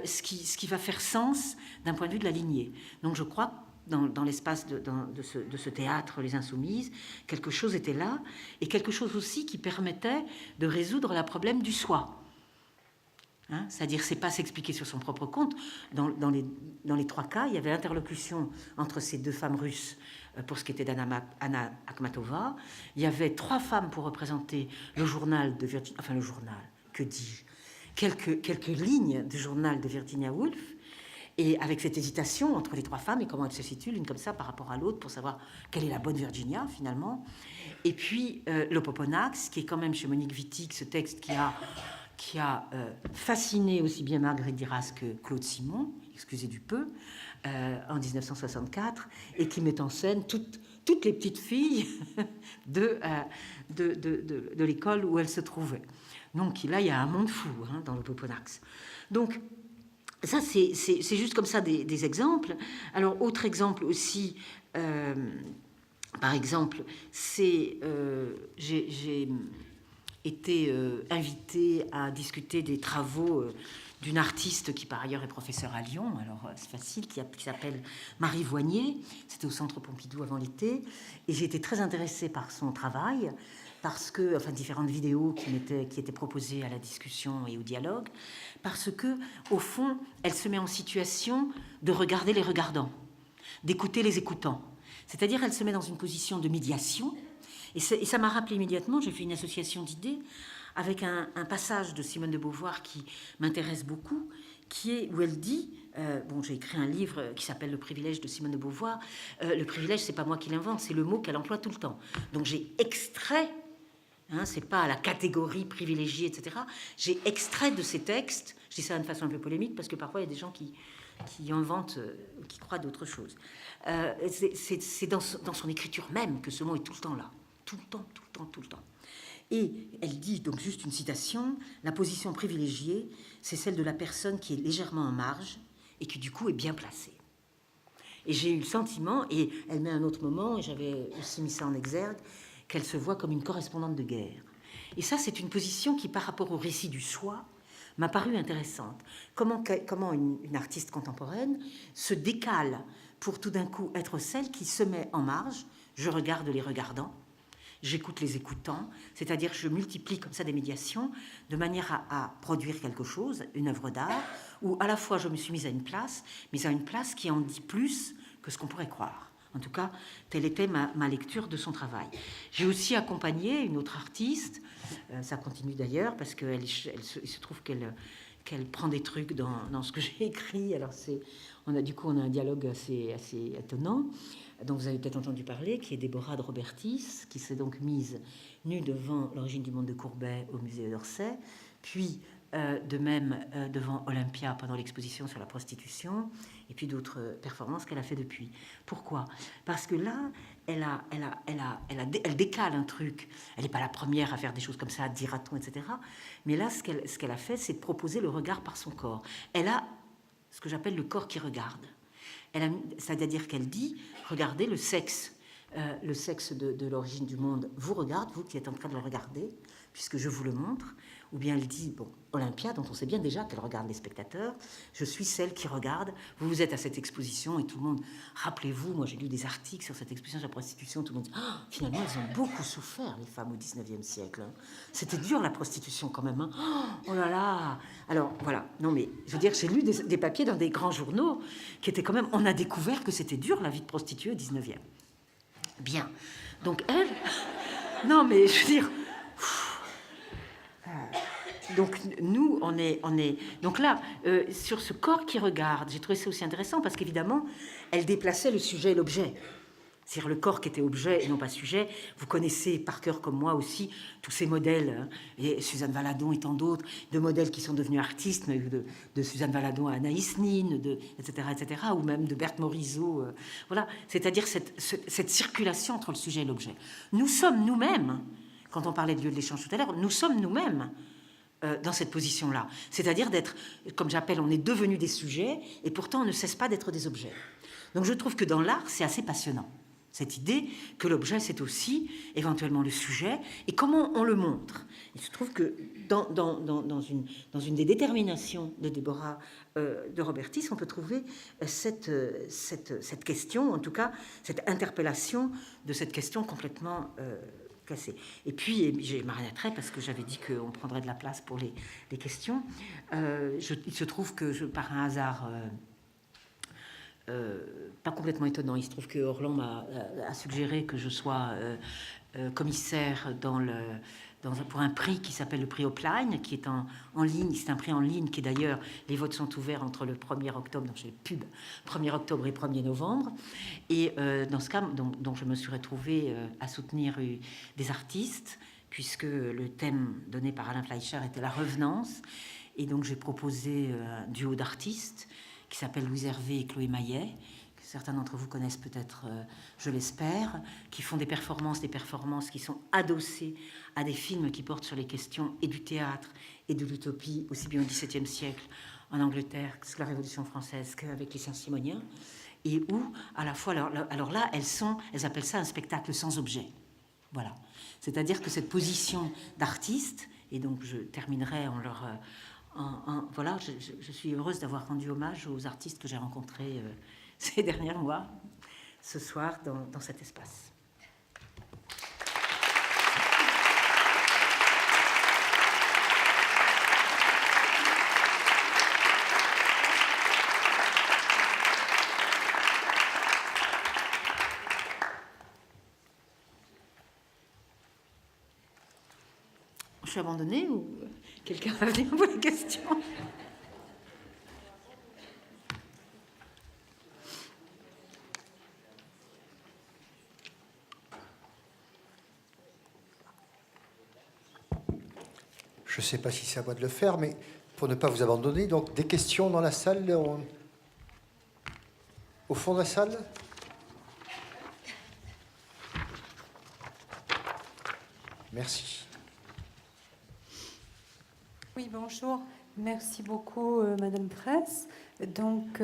ce qui va faire sens d'un point de vue de la lignée. Donc je crois dans l'espace de ce théâtre Les Insoumises, quelque chose était là, et quelque chose aussi qui permettait de résoudre le problème du soi. Hein, c'est-à-dire, c'est pas s'expliquer sur son propre compte. Dans les 3 cas, il y avait interlocution entre ces 2 femmes russes pour ce qui était d'Anna Akhmatova. Il y avait 3 femmes pour représenter le journal de Virginia... Enfin, le journal, que dis-je, quelques lignes du journal de Virginia Woolf. Et avec cette hésitation entre les 3 femmes et comment elles se situent l'une comme ça par rapport à l'autre pour savoir quelle est la bonne Virginia, finalement. Et puis, l'Opoponax, qui est quand même chez Monique Wittig, ce texte qui a fasciné aussi bien Marguerite Duras que Claude Simon, excusez du peu, en 1964, et qui met en scène toutes les petites filles de l'école où elles se trouvaient. Donc là, il y a un monde fou, hein, dans le Poponax. Donc, ça, c'est juste comme ça des exemples. Alors, autre exemple aussi, par exemple, c'est... j'ai été invitée à discuter des travaux d'une artiste qui par ailleurs est professeure à Lyon, alors c'est facile, qui s'appelle Marie Voignier. C'était au Centre Pompidou avant l'été, et j'ai été très intéressée par son travail, parce que, enfin, différentes vidéos qui étaient proposées à la discussion et au dialogue, parce que, au fond, elle se met en situation de regarder les regardants, d'écouter les écoutants. C'est-à-dire, elle se met dans une position de médiation. Et ça m'a rappelé immédiatement, j'ai fait une association d'idées avec un passage de Simone de Beauvoir qui m'intéresse beaucoup, où elle dit, j'ai écrit un livre qui s'appelle Le privilège de Simone de Beauvoir. Le privilège, c'est pas moi qui l'invente, c'est le mot qu'elle emploie tout le temps. Donc j'ai extrait, hein, c'est pas la catégorie privilégiée, etc. J'ai extrait de ces textes, je dis ça de façon un peu polémique parce que parfois il y a des gens qui inventent, qui croient d'autres choses. C'est dans son écriture même que ce mot est tout le temps là. Tout le temps. Et elle dit, donc juste une citation, la position privilégiée, c'est celle de la personne qui est légèrement en marge et qui du coup est bien placée. Et j'ai eu le sentiment, et elle met un autre moment, et j'avais aussi mis ça en exergue, qu'elle se voit comme une correspondante de guerre. Et ça, c'est une position qui, par rapport au récit du soi, m'a paru intéressante. Comment une artiste contemporaine se décale pour tout d'un coup être celle qui se met en marge, je regarde les regardants, j'écoute les écoutants, c'est-à-dire je multiplie comme ça des médiations de manière à produire quelque chose, une œuvre d'art, où à la fois je me suis mise à une place, mais à une place qui en dit plus que ce qu'on pourrait croire. En tout cas, telle était ma lecture de son travail. J'ai aussi accompagné une autre artiste, ça continue d'ailleurs, parce qu'il se trouve qu'elle prend des trucs dans ce que j'ai écrit, alors on a un dialogue assez étonnant, dont vous avez peut-être entendu parler, qui est Déborah de Robertis, qui s'est donc mise nue devant l'origine du monde de Courbet au musée d'Orsay, puis de même devant Olympia pendant l'exposition sur la prostitution, et puis d'autres performances qu'elle a fait depuis. Pourquoi? Parce que là, elle décale un truc. Elle n'est pas la première à faire des choses comme ça, dira-t-on, etc. Mais là, ce qu'elle a fait, c'est de proposer le regard par son corps. Elle a ce que j'appelle le corps qui regarde. C'est-à-dire qu'elle dit, regardez le sexe de l'origine du monde vous regarde, vous qui êtes en train de le regarder, puisque je vous le montre. Ou bien elle dit, bon, Olympia, dont on sait bien déjà qu'elle regarde les spectateurs, je suis celle qui regarde, vous êtes à cette exposition et tout le monde, rappelez-vous, moi j'ai lu des articles sur cette exposition de la prostitution, tout le monde dit, oh, finalement elles ont beaucoup souffert, les femmes au 19e siècle. Hein. C'était dur la prostitution quand même. Hein. Oh là là. Alors voilà, non mais je veux dire, j'ai lu des papiers dans des grands journaux qui étaient quand même, on a découvert que c'était dur la vie de prostituée au 19e. Bien. Donc elle, non mais je veux dire... Donc nous, on est... Donc là, sur ce corps qui regarde, j'ai trouvé ça aussi intéressant parce qu'évidemment, elle déplaçait le sujet et l'objet. C'est-à-dire le corps qui était objet et non pas sujet. Vous connaissez par cœur comme moi aussi tous ces modèles, hein, et Suzanne Valadon et tant d'autres, de modèles qui sont devenus artistes, de Suzanne Valadon à Anaïs Nin, etc., ou même de Berthe Morisot. Voilà, c'est-à-dire cette circulation entre le sujet et l'objet. Nous sommes nous-mêmes, quand on parlait de lieu de l'échange tout à l'heure, nous sommes nous-mêmes dans cette position-là. C'est-à-dire d'être, comme j'appelle, on est devenus des sujets et pourtant on ne cesse pas d'être des objets. Donc je trouve que dans l'art, c'est assez passionnant. Cette idée que l'objet, c'est aussi éventuellement le sujet et comment on le montre. Et je trouve que dans une des déterminations de Déborah de Robertis, on peut trouver cette question, en tout cas cette interpellation de cette question complètement... Cassé. Et puis, j'ai m'arrêterai parce que j'avais dit qu'on prendrait de la place pour les questions. Il se trouve que, par un hasard pas complètement étonnant, il se trouve que Orlan m'a suggéré que je sois commissaire pour un prix qui s'appelle le prix Hopline, qui est en ligne. C'est un prix en ligne qui, d'ailleurs, les votes sont ouverts entre le 1er octobre, donc j'ai le pub, 1er octobre et 1er novembre. Et dans ce cas, donc je me suis retrouvée à soutenir des artistes, puisque le thème donné par Alain Fleischer était la revenance. Et donc j'ai proposé un duo d'artistes qui s'appelle Louise Hervé et Chloé Maillet, que certains d'entre vous connaissent peut-être, je l'espère, qui font des performances qui sont adossées à des films qui portent sur les questions et du théâtre et de l'utopie, aussi bien au XVIIe siècle en Angleterre que sous la Révolution française qu'avec les Saint-Simoniens, et où, à la fois, alors là, elles appellent ça un spectacle sans objet. Voilà. C'est-à-dire que cette position d'artiste, et donc je terminerai en leur... voilà, je suis heureuse d'avoir rendu hommage aux artistes que j'ai rencontrés ces derniers mois, ce soir, dans cet espace. Je suis abandonnée ou quelqu'un va venir pour les questions? Je ne sais pas si c'est à moi de le faire, mais pour ne pas vous abandonner, donc des questions dans la salle, au fond de la salle. Merci. Oui, bonjour. Merci beaucoup, Madame Presse. Donc,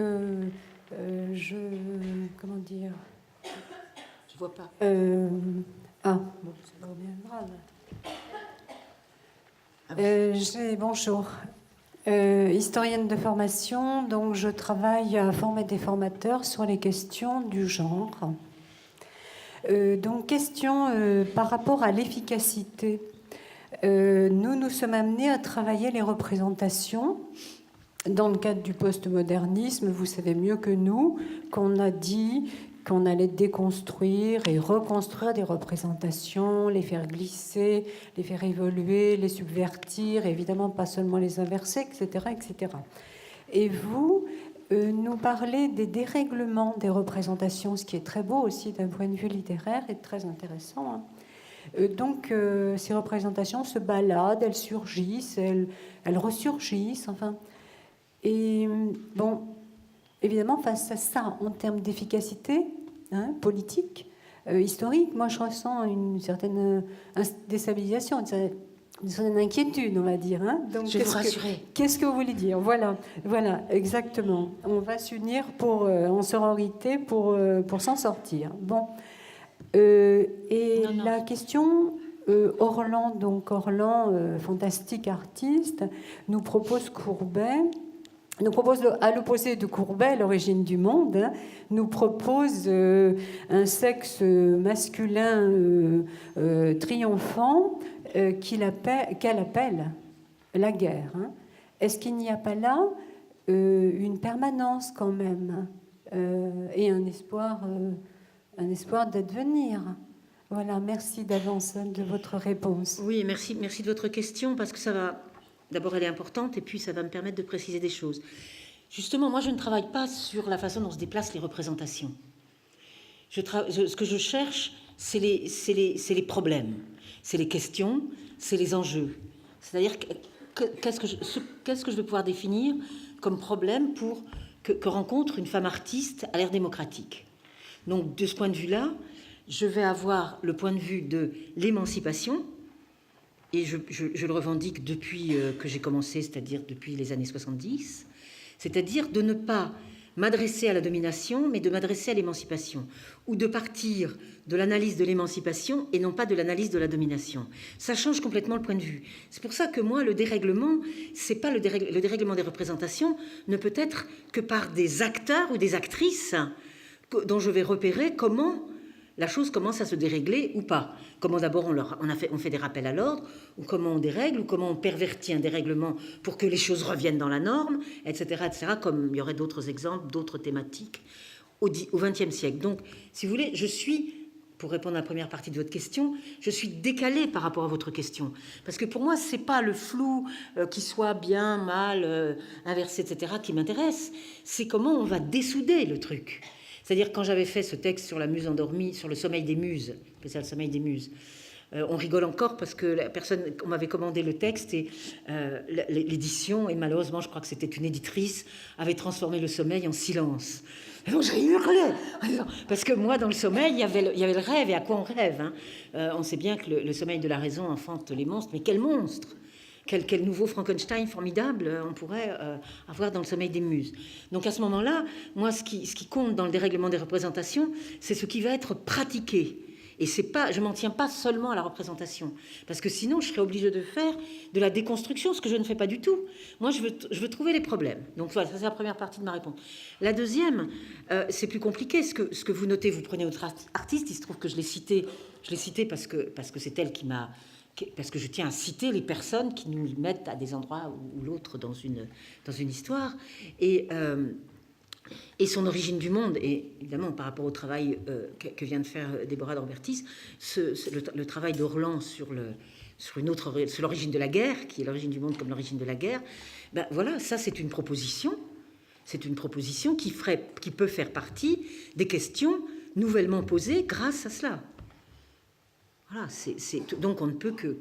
comment dire? Je vois pas. Bon, ça reviendra. Bonjour. Historienne de formation, donc je travaille à former des formateurs sur les questions du genre. Donc, question par rapport à l'efficacité. Nous sommes amenés à travailler les représentations dans le cadre du postmodernisme. Vous savez mieux que nous qu'on a dit qu'on allait déconstruire et reconstruire des représentations, les faire glisser, les faire évoluer, les subvertir, évidemment pas seulement les inverser, etc., etc. Et vous nous parlez des dérèglements des représentations, ce qui est très beau aussi d'un point de vue littéraire et très intéressant, hein. Donc, ces représentations se baladent, elles surgissent, elles ressurgissent, enfin. Et bon, évidemment, face à ça, en termes d'efficacité politique, historique, moi je ressens une certaine déstabilisation, son inquiétude, on va dire. Hein. Donc, Je vais vous rassurer. Qu'est-ce que vous voulez dire? Voilà, exactement. On va s'unir en sororité pour s'en sortir. Bon. Non. La question, Orlan, fantastique artiste, nous propose Courbet. Nous propose, à l'opposé de Courbet, l'origine du monde, hein, nous propose un sexe masculin triomphant qu'elle appelle la guerre. Hein. Est-ce qu'il n'y a pas là une permanence quand même et un espoir d'advenir? Voilà, merci d'avance de votre réponse. Oui, merci de votre question, parce que ça va... D'abord, elle est importante, et puis ça va me permettre de préciser des choses. Justement, moi, je ne travaille pas sur la façon dont se déplacent les représentations. Ce que je cherche, c'est les problèmes, c'est les questions, c'est les enjeux. C'est-à-dire, qu'est-ce que je vais pouvoir définir comme problème pour que rencontre une femme artiste à l'ère démocratique. Donc, de ce point de vue-là, je vais avoir le point de vue de l'émancipation, et je le revendique depuis que j'ai commencé, c'est-à-dire depuis les années 70, c'est-à-dire de ne pas m'adresser à la domination, mais de m'adresser à l'émancipation, ou de partir de l'analyse de l'émancipation et non pas de l'analyse de la domination. Ça change complètement le point de vue. C'est pour ça que moi, le dérèglement, c'est pas le dérèglement des représentations ne peut être que par des acteurs ou des actrices dont je vais repérer comment la chose commence à se dérégler ou pas. Comment d'abord on fait des rappels à l'ordre, ou comment on dérègle, ou comment on pervertit un dérèglement pour que les choses reviennent dans la norme, etc., comme il y aurait d'autres exemples, d'autres thématiques au XXe siècle. Donc, si vous voulez, pour répondre à la première partie de votre question, je suis décalée par rapport à votre question. Parce que pour moi, ce n'est pas le flou qui soit bien, mal, inversé, etc., qui m'intéresse. C'est comment on va dessouder le truc. C'est-à-dire, quand j'avais fait ce texte sur la muse endormie, sur le sommeil des muses, c'est ça, le sommeil des muses, on rigole encore parce que on m'avait commandé le texte et l'édition, et malheureusement, je crois que c'était une éditrice, avait transformé le sommeil en silence. Et donc j'ai hurlé, parce que moi, dans le sommeil, il y avait le rêve, et à quoi on rêve, hein. On sait bien que le sommeil de la raison enfante les monstres, mais quel monstre! Quel nouveau Frankenstein formidable on pourrait avoir dans le sommeil des muses. Donc à ce moment-là, moi, ce qui compte dans le dérèglement des représentations, c'est ce qui va être pratiqué. Et je m'en tiens pas seulement à la représentation, parce que sinon, je serais obligée de faire de la déconstruction, ce que je ne fais pas du tout. Moi, je veux trouver les problèmes. Donc voilà, ça c'est la première partie de ma réponse. La deuxième, c'est plus compliqué. Ce que vous notez, vous prenez votre artiste, il se trouve que je l'ai cité parce que c'est elle qui m'a... Parce que je tiens à citer les personnes qui nous mettent à des endroits ou l'autre dans une histoire. Et son origine du monde, et évidemment par rapport au travail que vient de faire Déborah Dorbertis, le travail d'Orlan sur l'origine de la guerre, qui est l'origine du monde comme l'origine de la guerre, ben voilà, ça c'est une proposition. C'est une proposition qui peut faire partie des questions nouvellement posées grâce à cela. Voilà, donc on ne peut que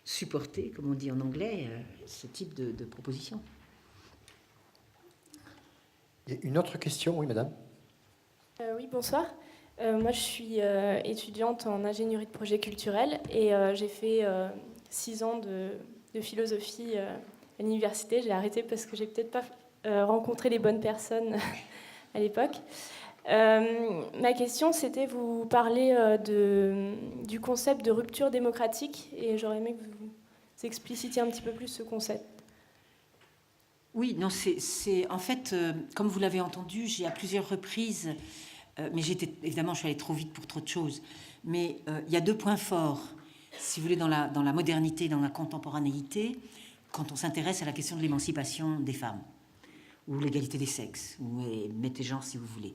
supporter, comme on dit en anglais, ce type de proposition. Et une autre question, oui, madame. Oui, bonsoir. Moi, je suis étudiante en ingénierie de projet culturel et j'ai fait 6 ans de philosophie à l'université. J'ai arrêté parce que j'ai peut-être pas rencontré les bonnes personnes à l'époque. Ma question, c'était, vous parlez du concept de rupture démocratique et j'aurais aimé que vous explicitiez un petit peu plus ce concept. Oui, non, c'est en fait, comme vous l'avez entendu, j'ai à plusieurs reprises, mais évidemment, je suis allée trop vite pour trop de choses, mais il y a 2 points forts, si vous voulez, dans la modernité, dans la contemporanéité, quand on s'intéresse à la question de l'émancipation des femmes, ou l'égalité des sexes, ou mettez genre si vous voulez.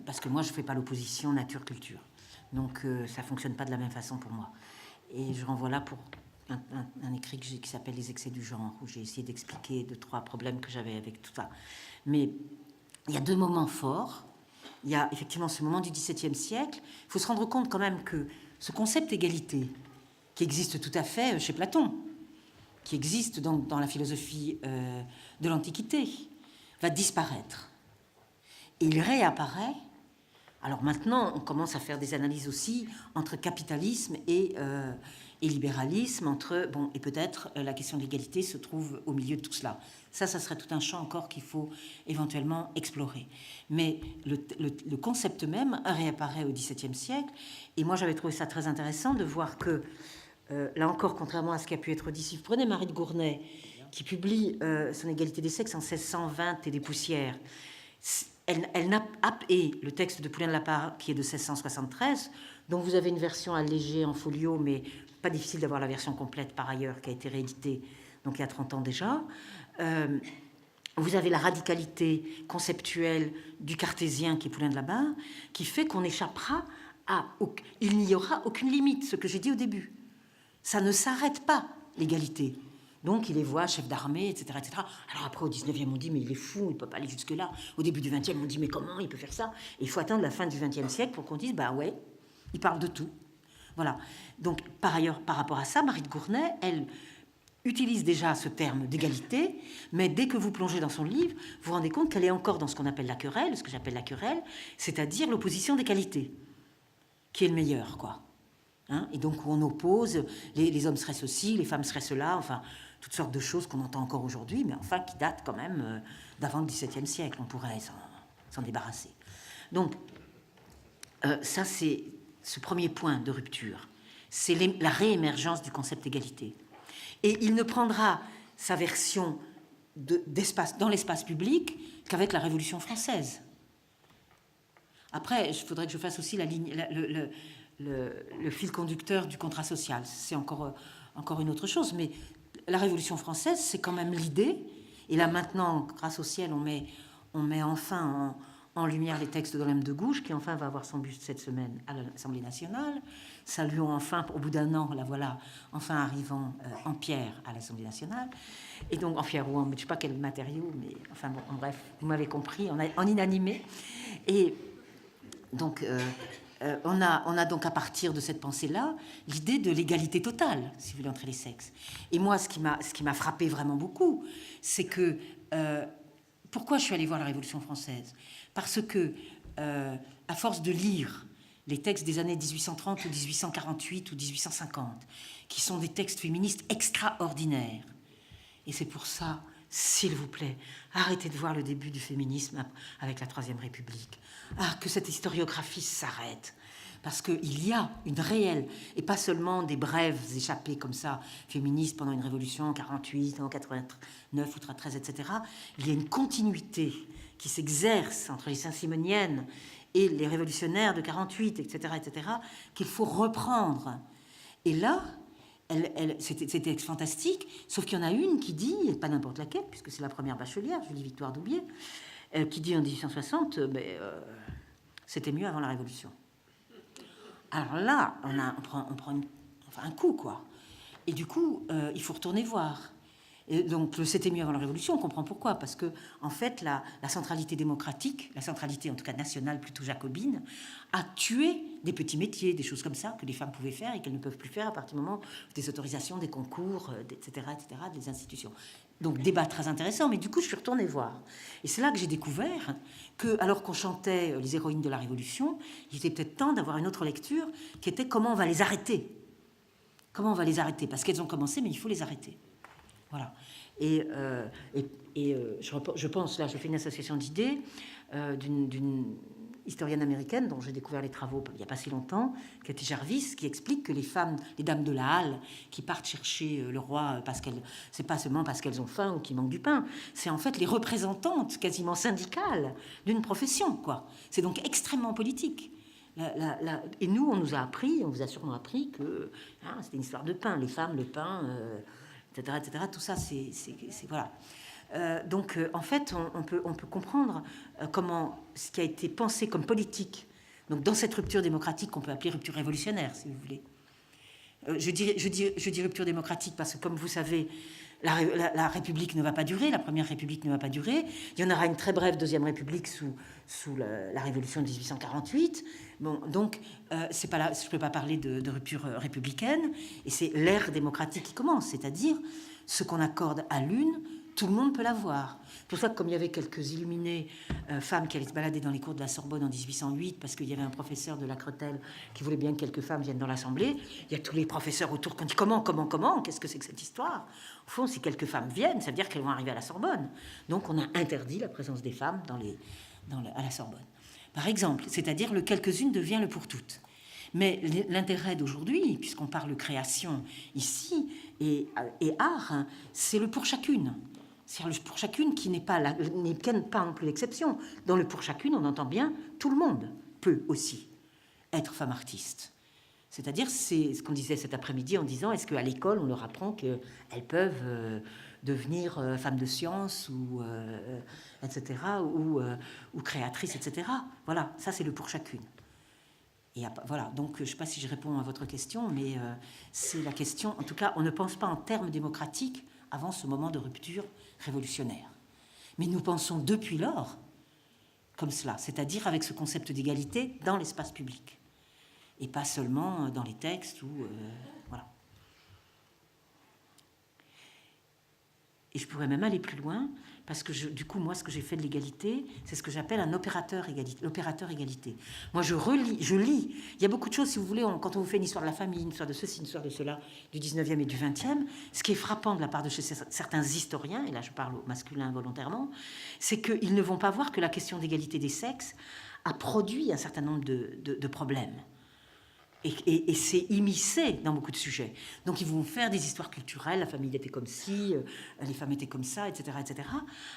Parce que moi, je ne fais pas l'opposition nature-culture. Donc, ça ne fonctionne pas de la même façon pour moi. Et je renvoie là pour un écrit qui s'appelle « Les excès du genre », où j'ai essayé d'expliquer 2-3 problèmes que j'avais avec tout ça. Mais il y a 2 moments forts. Il y a effectivement ce moment du XVIIe siècle. Il faut se rendre compte quand même que ce concept d'égalité, qui existe tout à fait chez Platon, qui existe dans la philosophie de l'Antiquité, va disparaître. Et il réapparaît Alors maintenant, on commence à faire des analyses aussi entre capitalisme et libéralisme, et peut-être la question de l'égalité se trouve au milieu de tout cela. Ça serait tout un champ encore qu'il faut éventuellement explorer. Mais le concept même réapparaît au XVIIe siècle, et moi j'avais trouvé ça très intéressant de voir que, là encore, contrairement à ce qui a pu être dit, si vous prenez Marie de Gournay, qui publie son égalité des sexes en 1620 et des poussières, et le texte de Poulain de la Part qui est de 1673, dont vous avez une version allégée en folio, mais pas difficile d'avoir la version complète par ailleurs, qui a été rééditée donc il y a 30 ans déjà. Vous avez la radicalité conceptuelle du cartésien qui est Poulain de la Barre, qui fait qu'on échappera il n'y aura aucune limite, ce que j'ai dit au début. Ça ne s'arrête pas, l'égalité. Donc, il les voit, chef d'armée, etc., etc. Alors après, au 19e, on dit, mais il est fou, il ne peut pas aller jusque-là. Au début du 20e, on dit, mais comment il peut faire ça? Et il faut attendre la fin du 20e siècle pour qu'on dise, bah ouais, il parle de tout. Voilà. Donc, par ailleurs, par rapport à ça, Marie de Gournay, elle utilise déjà ce terme d'égalité, mais dès que vous plongez dans son livre, vous vous rendez compte qu'elle est encore dans ce qu'on appelle la querelle, ce que j'appelle la querelle, c'est-à-dire l'opposition des qualités, qui est le meilleur, quoi. Hein? Et donc, où on oppose, les hommes seraient ceci, les femmes seraient cela, enfin... toutes sortes de choses qu'on entend encore aujourd'hui, mais enfin qui datent quand même d'avant le XVIIe siècle. On pourrait s'en débarrasser. Donc, ça, c'est ce premier point de rupture. C'est la réémergence du concept d'égalité. Et il ne prendra sa version dans l'espace public qu'avec la Révolution française. Après, il faudrait que je fasse aussi le fil conducteur du contrat social. C'est encore une autre chose, mais... la Révolution française, c'est quand même l'idée, et là maintenant, grâce au ciel, on met enfin en lumière les textes d'Olympe de Gouges, qui enfin va avoir son buste cette semaine à l'Assemblée nationale. Saluons enfin, au bout d'un an, la voilà, enfin arrivant en pierre à l'Assemblée nationale. Et donc, en pierre ou en, je ne sais pas quel matériau, mais enfin bon, bref, vous m'avez compris, en inanimé. Et donc... on a donc à partir de cette pensée-là l'idée de l'égalité totale, si vous voulez, entre les sexes. Et moi, ce qui m'a frappé vraiment beaucoup, c'est que pourquoi je suis allée voir la Révolution française? Parce que à force de lire les textes des années 1830 ou 1848 ou 1850, qui sont des textes féministes extraordinaires, et c'est pour ça, s'il vous plaît, arrêtez de voir le début du féminisme avec la Troisième République. Ah, que cette historiographie s'arrête. Parce qu'il y a une réelle, et pas seulement des brèves échappées comme ça, féministes pendant une révolution en 48, en 89 ou 13, etc. Il y a une continuité qui s'exerce entre les Saint-Simoniennes et les révolutionnaires de 48, etc., etc., qu'il faut reprendre. Et là, c'était fantastique, sauf qu'il y en a une qui dit, et pas n'importe laquelle, puisque c'est la première bachelière, Julie Victoire Doubié, qui dit en 1860, c'était mieux avant la Révolution. Alors là, on prend un coup, quoi. Et du coup, il faut retourner voir. Et donc, c'était mieux avant la Révolution, on comprend pourquoi. Parce que, en fait, la centralité démocratique, la centralité en tout cas nationale, plutôt jacobine, a tué des petits métiers, des choses comme ça, que les femmes pouvaient faire et qu'elles ne peuvent plus faire à partir du moment des autorisations, des concours, etc., des institutions. Donc, débat très intéressant, mais du coup, je suis retournée voir. Et c'est là que j'ai découvert que, alors qu'on chantait les héroïnes de la Révolution, il était peut-être temps d'avoir une autre lecture qui était comment on va les arrêter. Comment on va les arrêter? Parce qu'elles ont commencé, mais il faut les arrêter. Voilà. Et je pense, là, je fais une association d'idées d'une historienne américaine dont j'ai découvert les travaux il n'y a pas si longtemps, Cathy Jarvis, qui explique que les femmes, les dames de la halle, qui partent chercher le roi c'est pas seulement parce qu'elles ont faim ou qu'il manque du pain, c'est en fait les représentantes quasiment syndicales d'une profession, quoi. C'est donc extrêmement politique. Et nous, on vous a sûrement appris que c'était une histoire de pain, les femmes, le pain, etc., etc. Tout ça, c'est voilà. Donc, en fait, on peut comprendre comment ce qui a été pensé comme politique, donc dans cette rupture démocratique qu'on peut appeler rupture révolutionnaire, si vous voulez. Je dis rupture démocratique parce que, comme vous savez, la République ne va pas durer, la Première République ne va pas durer. Il y en aura une très brève Deuxième République sous la Révolution de 1848. Bon, donc, c'est pas là, je ne peux pas parler de rupture républicaine, et c'est l'ère démocratique qui commence, c'est-à-dire ce qu'on accorde à l'une tout le monde peut l'avoir. C'est pour ça que comme il y avait quelques illuminées femmes qui allaient se balader dans les cours de la Sorbonne en 1808, parce qu'il y avait un professeur de la Cretelle qui voulait bien que quelques femmes viennent dans l'Assemblée, il y a tous les professeurs autour qui ont dit comment, qu'est-ce que c'est que cette histoire? Au fond, si quelques femmes viennent, ça veut dire qu'elles vont arriver à la Sorbonne. Donc on a interdit la présence des femmes à la Sorbonne. Par exemple, c'est-à-dire le quelques-unes devient le pour toutes. Mais l'intérêt d'aujourd'hui, puisqu'on parle création ici et art, hein, c'est le pour chacune. C'est le pour chacune qui n'est pas non plus l'exception. Dans le pour chacune, on entend bien tout le monde peut aussi être femme artiste. C'est-à-dire, c'est ce qu'on disait cet après-midi en disant, est-ce qu'à l'école, on leur apprend qu'elles peuvent devenir femmes de science, ou, etc., ou créatrices, etc. Voilà, ça c'est le pour chacune. Et voilà, donc je ne sais pas si je réponds à votre question, mais c'est la question, en tout cas, on ne pense pas en termes démocratiques avant ce moment de rupture révolutionnaire. Mais nous pensons depuis lors comme cela, c'est-à-dire avec ce concept d'égalité dans l'espace public, et pas seulement dans les textes, ou voilà. Et je pourrais même aller plus loin, parce que du coup, moi, ce que j'ai fait de l'égalité, c'est ce que j'appelle un opérateur égalité. Moi, je lis. Il y a beaucoup de choses, si vous voulez, quand on vous fait une histoire de la famille, une histoire de ceci, une histoire de cela, du 19e et du 20e, ce qui est frappant de la part de certains historiens, et là je parle au masculin volontairement, c'est qu'ils ne vont pas voir que la question d'égalité des sexes a produit un certain nombre de problèmes. Et c'est immiscé dans beaucoup de sujets. Donc ils vont faire des histoires culturelles, la famille était comme ci, les femmes étaient comme ça, etc., etc.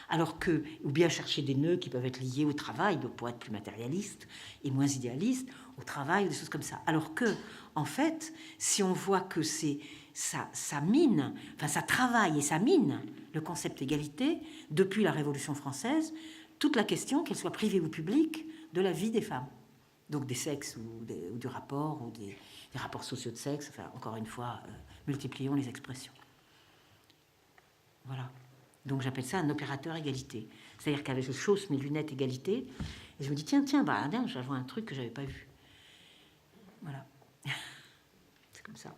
Alors que, ou bien chercher des nœuds qui peuvent être liés au travail, donc pour être plus matérialiste et moins idéaliste, au travail, ou des choses comme ça. Alors que, en fait, si on voit que ça mine, enfin ça travaille et ça mine le concept d'égalité depuis la Révolution française, toute la question, qu'elle soit privée ou publique, de la vie des femmes. Donc des sexes ou du rapport, ou des rapports sociaux de sexe, enfin, encore une fois, multiplions les expressions. Voilà. Donc j'appelle ça un opérateur égalité. C'est-à-dire qu'avec je chausse mes lunettes égalité, et je me dis, tiens, je vois un truc que je n'avais pas vu. Voilà. C'est comme ça.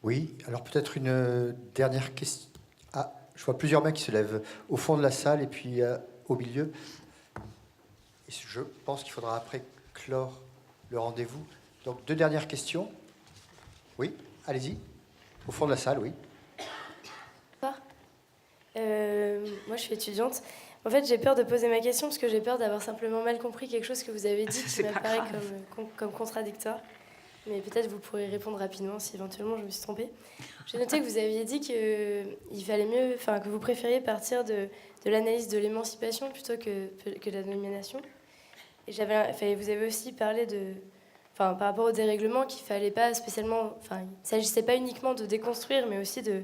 Oui, alors peut-être une dernière question. Ah, je vois plusieurs mains qui se lèvent au fond de la salle et puis au milieu. Je pense qu'il faudra après clore le rendez-vous. Donc, 2 dernières questions. Oui, allez-y. Au fond de la salle, oui. Bonsoir. Moi, je suis étudiante. En fait, j'ai peur de poser ma question parce que j'ai peur d'avoir simplement mal compris quelque chose que vous avez dit qui m'apparaît comme contradictoire. Mais peut-être vous pourrez répondre rapidement si éventuellement je me suis trompée. J'ai noté que vous aviez dit qu'il fallait mieux, que vous préfériez partir de l'analyse de l'émancipation plutôt que de la domination. Et vous avez aussi parlé par rapport au dérèglement, qu'il fallait pas spécialement, il ne s'agissait pas uniquement de déconstruire, mais aussi de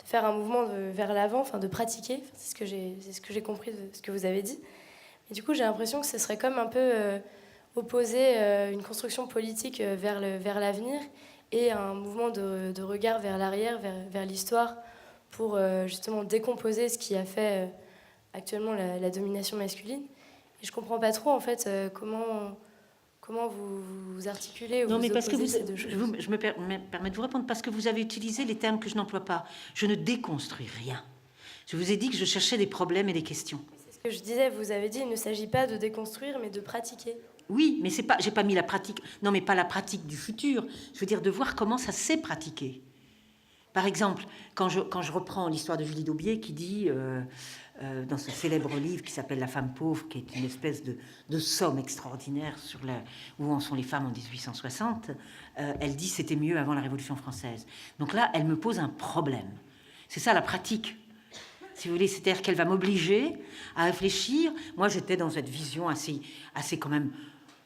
faire un mouvement vers l'avant, de pratiquer. C'est ce que j'ai compris de ce que vous avez dit. Et du coup, j'ai l'impression que ce serait comme un peu opposer une construction politique vers l'avenir et un mouvement de regard vers l'arrière, vers l'histoire, pour justement décomposer ce qui a fait actuellement la domination masculine. Et je comprends pas trop en fait comment vous articulez ou non, vous mais parce que ces deux choses. Je me permets de vous répondre parce que vous avez utilisé les termes que je n'emploie pas. Je ne déconstruis rien. Je vous ai dit que je cherchais des problèmes et des questions. C'est ce que je disais. Vous avez dit il ne s'agit pas de déconstruire, mais de pratiquer. Oui, mais c'est pas. J'ai pas mis la pratique. Non, mais pas la pratique du futur. Je veux dire de voir comment ça s'est pratiqué. Par exemple, quand je reprends l'histoire de Julie Daubié qui dit dans ce célèbre livre qui s'appelle La femme pauvre, qui est une espèce de somme extraordinaire sur où en sont les femmes en 1860, elle dit c'était mieux avant la Révolution française. Donc là, elle me pose un problème. C'est ça la pratique, si vous voulez, c'est-à-dire qu'elle va m'obliger à réfléchir. Moi, j'étais dans cette vision assez quand même.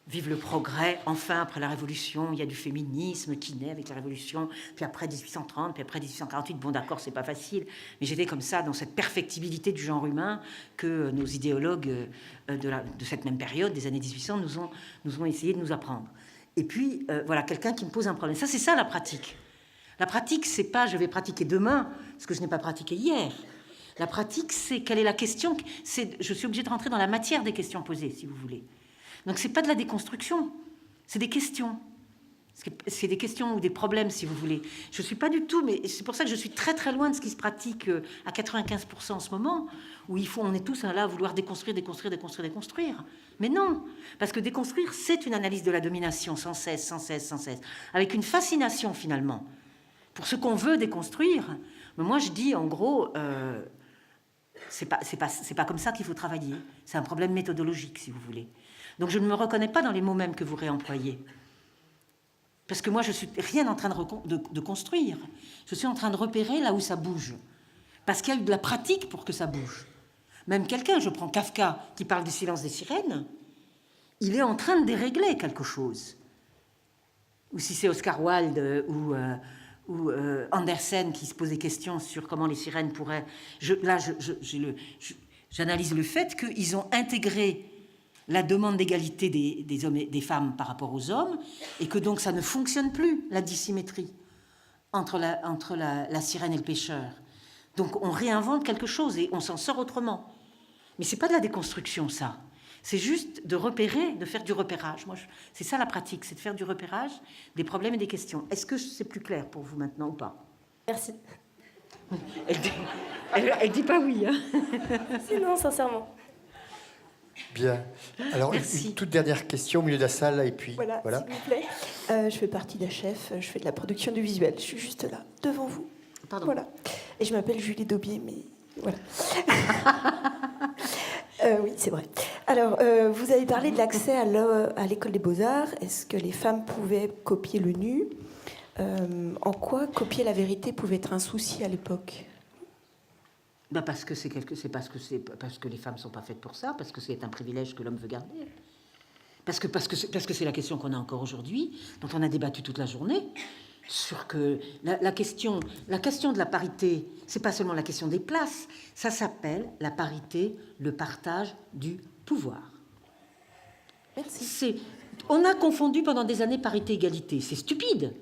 Vive le progrès, enfin, après la Révolution, il y a du féminisme qui naît avec la Révolution, puis après 1830, puis après 1848, bon d'accord, c'est pas facile, mais j'étais comme ça, dans cette perfectibilité du genre humain que nos idéologues de cette même période, des années 1800, nous ont essayé de nous apprendre. Et puis, voilà, quelqu'un qui me pose un problème. Ça, c'est ça la pratique. La pratique, c'est pas je vais pratiquer demain, ce que je n'ai pas pratiqué hier. La pratique, c'est quelle est la question, je suis obligée de rentrer dans la matière des questions posées, si vous voulez. Donc, c'est pas de la déconstruction, c'est des questions. C'est des questions ou des problèmes, si vous voulez. Je ne suis pas du tout, mais c'est pour ça que je suis très très loin de ce qui se pratique à 95% en ce moment, où on est tous là à vouloir déconstruire. Mais non, parce que déconstruire, c'est une analyse de la domination sans cesse, avec une fascination finalement pour ce qu'on veut déconstruire. Mais moi, je dis en gros, c'est pas comme ça qu'il faut travailler. C'est un problème méthodologique, si vous voulez. Donc je ne me reconnais pas dans les mots mêmes que vous réemployez. Parce que moi, je suis rien en train de construire. Je suis en train de repérer là où ça bouge. Parce qu'il y a eu de la pratique pour que ça bouge. Même quelqu'un, je prends Kafka, qui parle du silence des sirènes, il est en train de dérégler quelque chose. Ou si c'est Oscar Wilde ou Andersen qui se pose des questions sur comment les sirènes pourraient... J'analyse le fait qu'ils ont intégré la demande d'égalité des hommes et des femmes par rapport aux hommes, et que donc ça ne fonctionne plus, la dissymétrie entre la sirène et le pêcheur. Donc on réinvente quelque chose et on s'en sort autrement. Mais c'est pas de la déconstruction, ça. C'est juste de repérer, de faire du repérage. C'est ça la pratique, c'est de faire du repérage des problèmes et des questions. Est-ce que c'est plus clair pour vous maintenant ou pas? Merci. Elle dit pas oui. Hein. Non, sincèrement. Bien. Alors, une toute dernière question au milieu de la salle, et puis voilà. S'il vous plaît. Je fais partie d'HF, je fais de la production du visuel. Je suis juste là, devant vous. Pardon. Voilà. Et je m'appelle Julie Daubier, mais voilà. Oui, c'est vrai. Alors, vous avez parlé de l'accès à l'école des beaux-arts. Est-ce que les femmes pouvaient copier le nu? En quoi copier la vérité pouvait être un souci à l'époque? Parce que parce que les femmes sont pas faites pour ça, parce que c'est un privilège que l'homme veut garder, parce que c'est la question qu'on a encore aujourd'hui, dont on a débattu toute la journée, sur que la question de la parité, c'est pas seulement la question des places, ça s'appelle la parité, le partage du pouvoir. Merci. On a confondu pendant des années parité-égalité, c'est stupide.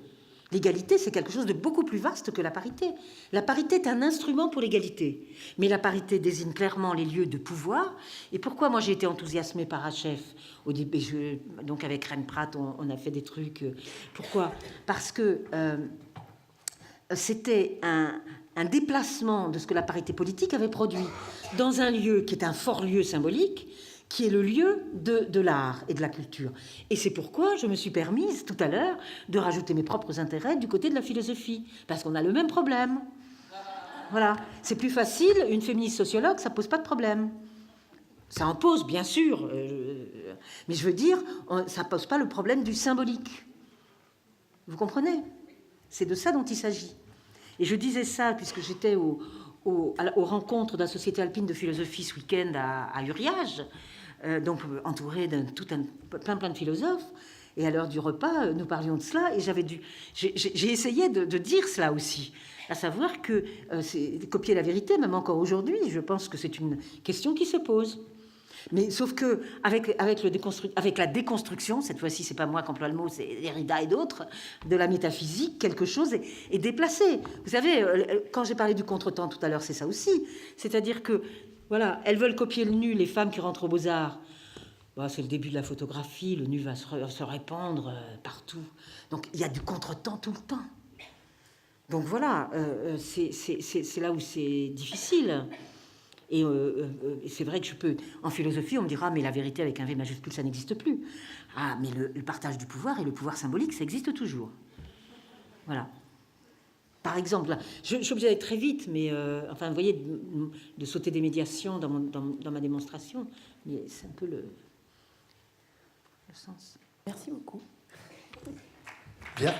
L'égalité, c'est quelque chose de beaucoup plus vaste que la parité. La parité est un instrument pour l'égalité. Mais la parité désigne clairement les lieux de pouvoir. Et pourquoi moi j'ai été enthousiasmée par HF au début, donc avec Reine Pratt, on a fait des trucs. Pourquoi? Parce que c'était un déplacement de ce que la parité politique avait produit dans un lieu qui est un fort lieu symbolique, qui est le lieu de l'art et de la culture. Et c'est pourquoi je me suis permise, tout à l'heure, de rajouter mes propres intérêts du côté de la philosophie. Parce qu'on a le même problème. Voilà. C'est plus facile, une féministe sociologue, ça pose pas de problème. Ça en pose, bien sûr. Mais je veux dire, ça pose pas le problème du symbolique. Vous comprenez? C'est de ça dont il s'agit. Et je disais ça, puisque j'étais aux rencontres de la Société alpine de philosophie ce week-end à Uriage, donc entouré plein de philosophes. Et à l'heure du repas, nous parlions de cela, et j'ai essayé de dire cela aussi, à savoir que copier la vérité, même encore aujourd'hui, je pense que c'est une question qui se pose. Mais sauf que avec la déconstruction, cette fois-ci, c'est pas moi qui emploie le mot, c'est Derrida et d'autres, de la métaphysique, quelque chose est déplacé. Vous savez, quand j'ai parlé du contretemps tout à l'heure, c'est ça aussi. C'est-à-dire que, voilà, elles veulent copier le nu, les femmes qui rentrent aux Beaux-Arts. Bon, c'est le début de la photographie, le nu va se répandre partout. Donc il y a du contretemps tout le temps. Donc voilà, c'est là où c'est difficile. Et c'est vrai que en philosophie, on me dira, mais la vérité avec un V majuscule, ça n'existe plus. Ah, mais le partage du pouvoir et le pouvoir symbolique, ça existe toujours. Voilà. Par exemple, là, je suis obligée d'aller très vite, mais enfin, vous voyez, de sauter des médiations dans ma démonstration, mais c'est un peu le sens. Merci beaucoup. Bien.